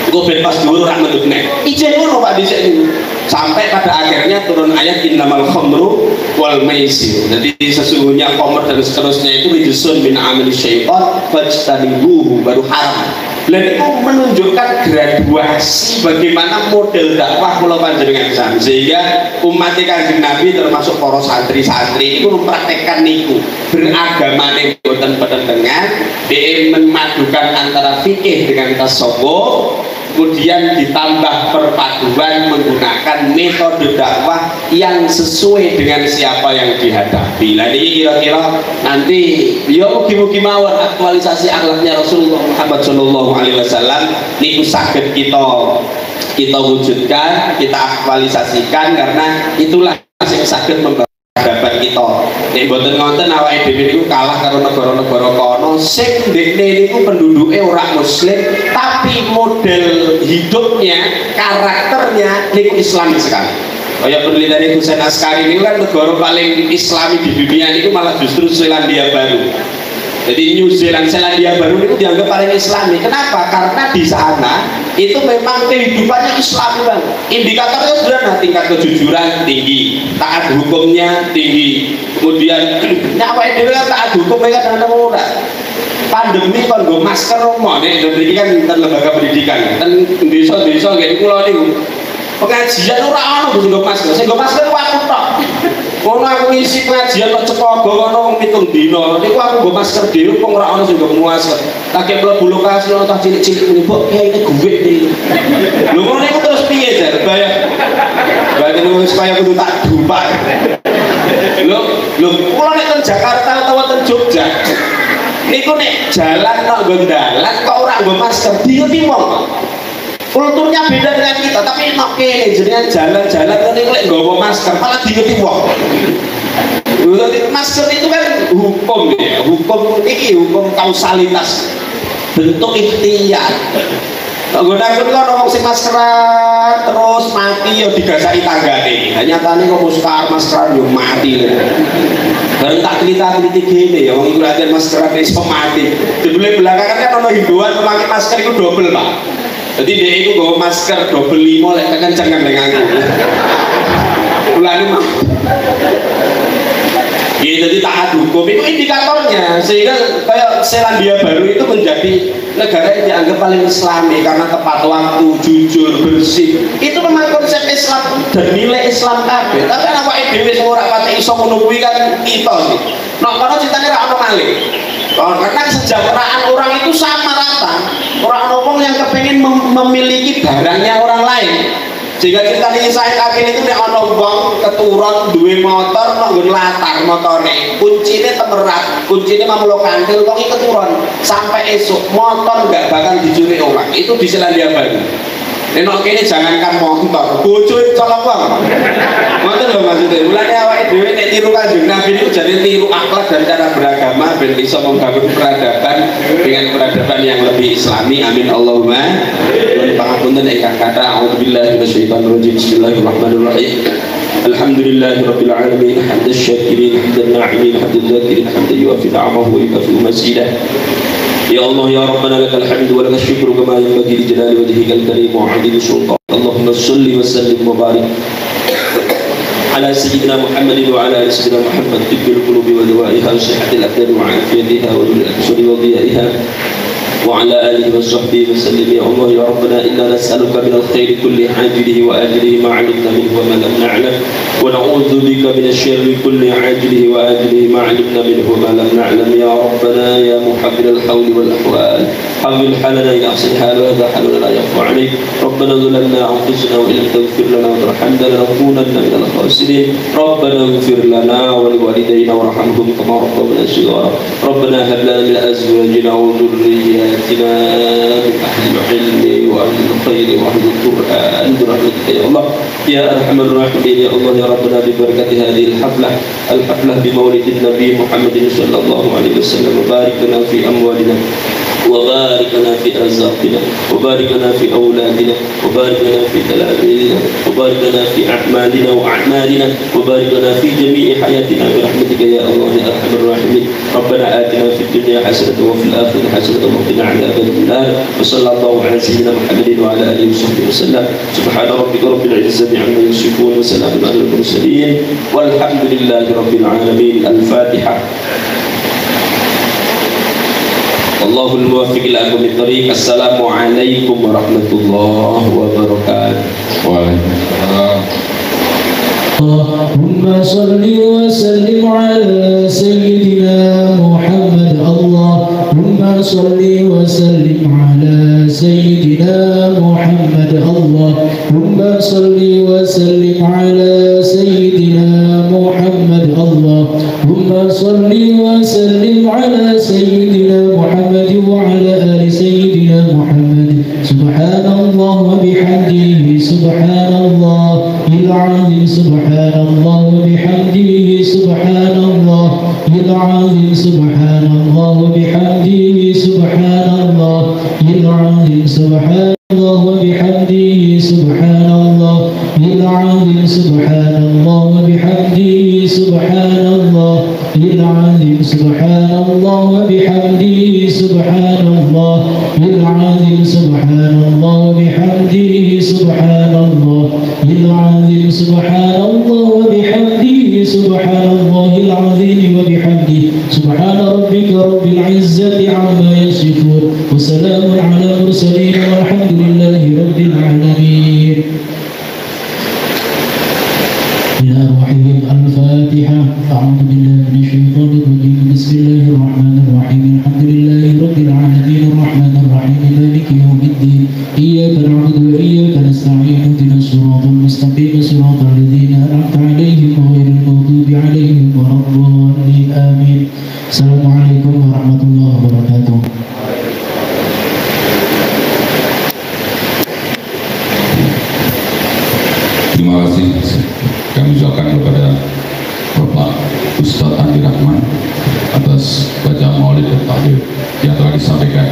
Speaker 3: Gue ben pas dulu orang mendukne ijen ngono Pak dhisik niku sampai pada akhirnya turun ayat innamal khamru wal maisir. Jadi sesungguhnya khamr dan seterusnya itu rijsun min amali syaitan fajtanibuhu, baru haram. Dan itu menunjukkan graduasi bagaimana model dakwah kula panjenengan sampeyan, sehingga umat Kanjeng Nabi termasuk para santri-santri itu mempraktekkan niku beragamane boten petentengan, dia memadukan antara fikih dengan tasawuf, kemudian ditambah perpaduan menggunakan metode dakwah yang sesuai dengan siapa yang dihadapi. Nah ini kira-kira nanti ya mugi-mugi mawon aktualisasi akhlaknya Rasulullah Muhammad SAW niku saged kita wujudkan, kita aktualisasikan, karena itulah yang saged membawa peradaban kita. Nek mboten ngonten awake dhewe niku kalah karo negara-negara kono sing ndekne niku penduduke ora muslim tapi model hidupnya, karakternya niku islami sekali. Kayak penelitian Husain Askari ini kan negara paling islami di dunia niku malah justru Selandia Baru. Jadi New Zealand, Selandia Baru itu dianggap paling islami. Kenapa? Karena di sana itu memang kehidupannya islami banget. Indikatornya sederhana, tingkat kejujuran tinggi, taat hukumnya tinggi. Kemudian nyawa itu kan taat hukum mereka dengan murah. Pandemi kan gue masker rumah nih, dan ini kan lembaga pendidikan. Dan desa-desa kayak di pulau ini pengajian orang ono gue masker, saya gue masker waktu tok. Ono aku ngisi pengajian kok cepogo ono pitung dino. Niku aku nggo masker dhewe kok ora ono sing nggo masker. Lagi mlebu lokasi ono tak cilik-cilik niku kok kayaknya gue iki. Lho ngono niku terus piye jar bayar. Bayar niku supaya kudu tak dumpak. Lho kula nek teng Jakarta utawa teng Jogja niku nek jalan nek nggo dalan kok ora nggo masker diuti wong. Kulturnya beda dengan kita, tapi nek kene jenengan jalan-jalan niku lek nggawa masker malah diuti wong. Masker itu kan hukum ya, hukum iki hukum kausalitas, bentuk ikhtiar. Gue takut kok ngomong si maskeran terus mati ya digasaki tanggane. Hanya tani kok maskeran yo mati. Bareng tak klita-kliti gini ya, wong iku latihan maskeran iso mati. Dibeli belakangan kan ono himbauan memakai masker itu double, Pak. Jadi dia itu bawa masker double 5 lek kekencengan dengan aku. Ulane mah. Ya, jadi taat hukum itu indikatornya, sehingga kayak Selandia Baru itu menjadi negara yang dianggap paling islami karena tepat waktu, jujur, bersih. Itu memang konsep Islam dan nilai Islam kabeh. Tapi ana awake dhewe sing ora pati iso ngono kuwi kan kita sih. Nek kono cintane ra ono malih. Karena kesejahteraan orang itu sama rata. Orang-orang yang kepengen memiliki barangnya orang lain. Jika kita ini saya akhir itu nek ana wong keturun duwe motor nek nggon latar motore kuncine temerat kuncine mamulo kandel kok keturun sampai esuk motor enggak bakal dicuri orang. Itu di Selandia Baru. Nek kene jangankan motor bojo colok wong. Ngoten lho maksudnya. Mulane awake dhewe nek tiru Kanjeng Nabi itu jadi tiru akhlak dan cara beragama ben iso membangun peradaban dengan peradaban yang lebih islami. Amin Allahumma. Pangapunten ingkang kathah. A'udzubillahi minasyaitonir rajim. Bismillahirrahmanirrahim. Alhamdulillahirabbil alamin. Hamdal syakirin, hamdal na'imin, hamdal dzakirin, hamdan yuwafi ni'amahu wa yukafi mazidah. Ya Allah ya Rabbana lakal hamdu wa lakal syukru kama yanbaghi li jalali wajhikal karim wa 'azimi sultan. Allahumma shalli wa sallim wa barik ala sayyidina Muhammadin wa ala ali sayyidina Muhammad tibbil qulubi wa dawaiha wa sihhatil abdani wa 'afiyatiha wa dil absari wa dhiyaiha وعلى آله وصحبه وسلم. يا الله يا ربنا إنا نسألك من الخير كل عاجله وآجله ما علمنا منه وما لم نعلم
Speaker 4: ونعوذ بك من الشر كل عاجله وآجله ما علمنا منه وما لم نعلم يا ربنا يا محمل الحول والأحوال حول حالنا إلى أحسن حال وهذا حالنا لا يخفى عليك ربنا ظلمنا أنفسنا وإن لم تغفر لنا وترحمنا لنكونن من الخاسرين ربنا اغفر لنا ولوالدينا وارحمهم كما ربونا صغارا ربنا هب لنا من أزواجنا وذرياتنا من أهل العلم وأهل الخير وأهل القرآن برحمتك يا الله يا أرحم الراحمين يا الله يا ربنا ببركة هذه الحفلة بمولد النبي محمد صلى الله عليه وسلم وبارك لنا في أموالنا وبارك لنا في أرزاقنا وبارك لنا في أولادنا وبارك لنا في تلاميذنا وبارك لنا في أعمالنا وأعمالنا وبارك لنا في جميع حياتنا برحمتك يا الله يا أرحم الراحمين ربنا آتنا في الدنيا حسنة وفي الآخرة حسنة وقنا عذاب النار وصلى الله على سيدنا محمد وعلى آله وصحبه وسلم سبحان ربك رب العزة عما يصفون وسلام على المرسلين والحمد لله رب العالمين الفاتحة الله الموفق لكم الطريق السلام عليكم ورحمة الله وبركاته
Speaker 1: Waalaikumsalam.
Speaker 5: اللهم صل وسلم على سيدنا محمد اللهم صل وسلم على سيدنا محمد اللهم صل وسلم على سيدنا محمد اللهم صل وسلم على سيدنا محمد وعلى آل سيدنا محمد سبحان الله وبحمده سبحان الله العظيم سبحان الله وبحمده سبحان الله العظيم سبحان الله وبحمده سبحان الله العظيم سبحان الله وبحمده سبحان الله العظيم سبحان الله وبحمده سبحان الله العظيم سبحان الله وبحمده سبحان الله العظيم سبحان الله وبحمده سبحان الله العظيم سبحان الله وبحمده سبحان الله العظيم وبحمده سبحان ربك رب العزة عما يصفون وسلام على المرسلين والحمد لله رب العالمين. يا رحيم الفاتحة أعوذ بالله من الشيطان الرجيم بسم الله الرحمن الرحيم الحمد لله رب العالمين الرحمن الرحيم مالك يوم الدين إياك نعبد وإياك نستعين اهدنا الصراط المستقيم صراط الذين أنعمت عليهم غير المغضوب عليهم ولا الضالين آمين. السلام عليكم ورحمة الله وبركاته.
Speaker 1: Terima kasih kami ucapkan kepada Bapak Ustadz Andi Rahman atas baca maulid dan tahlil yang telah disampaikan.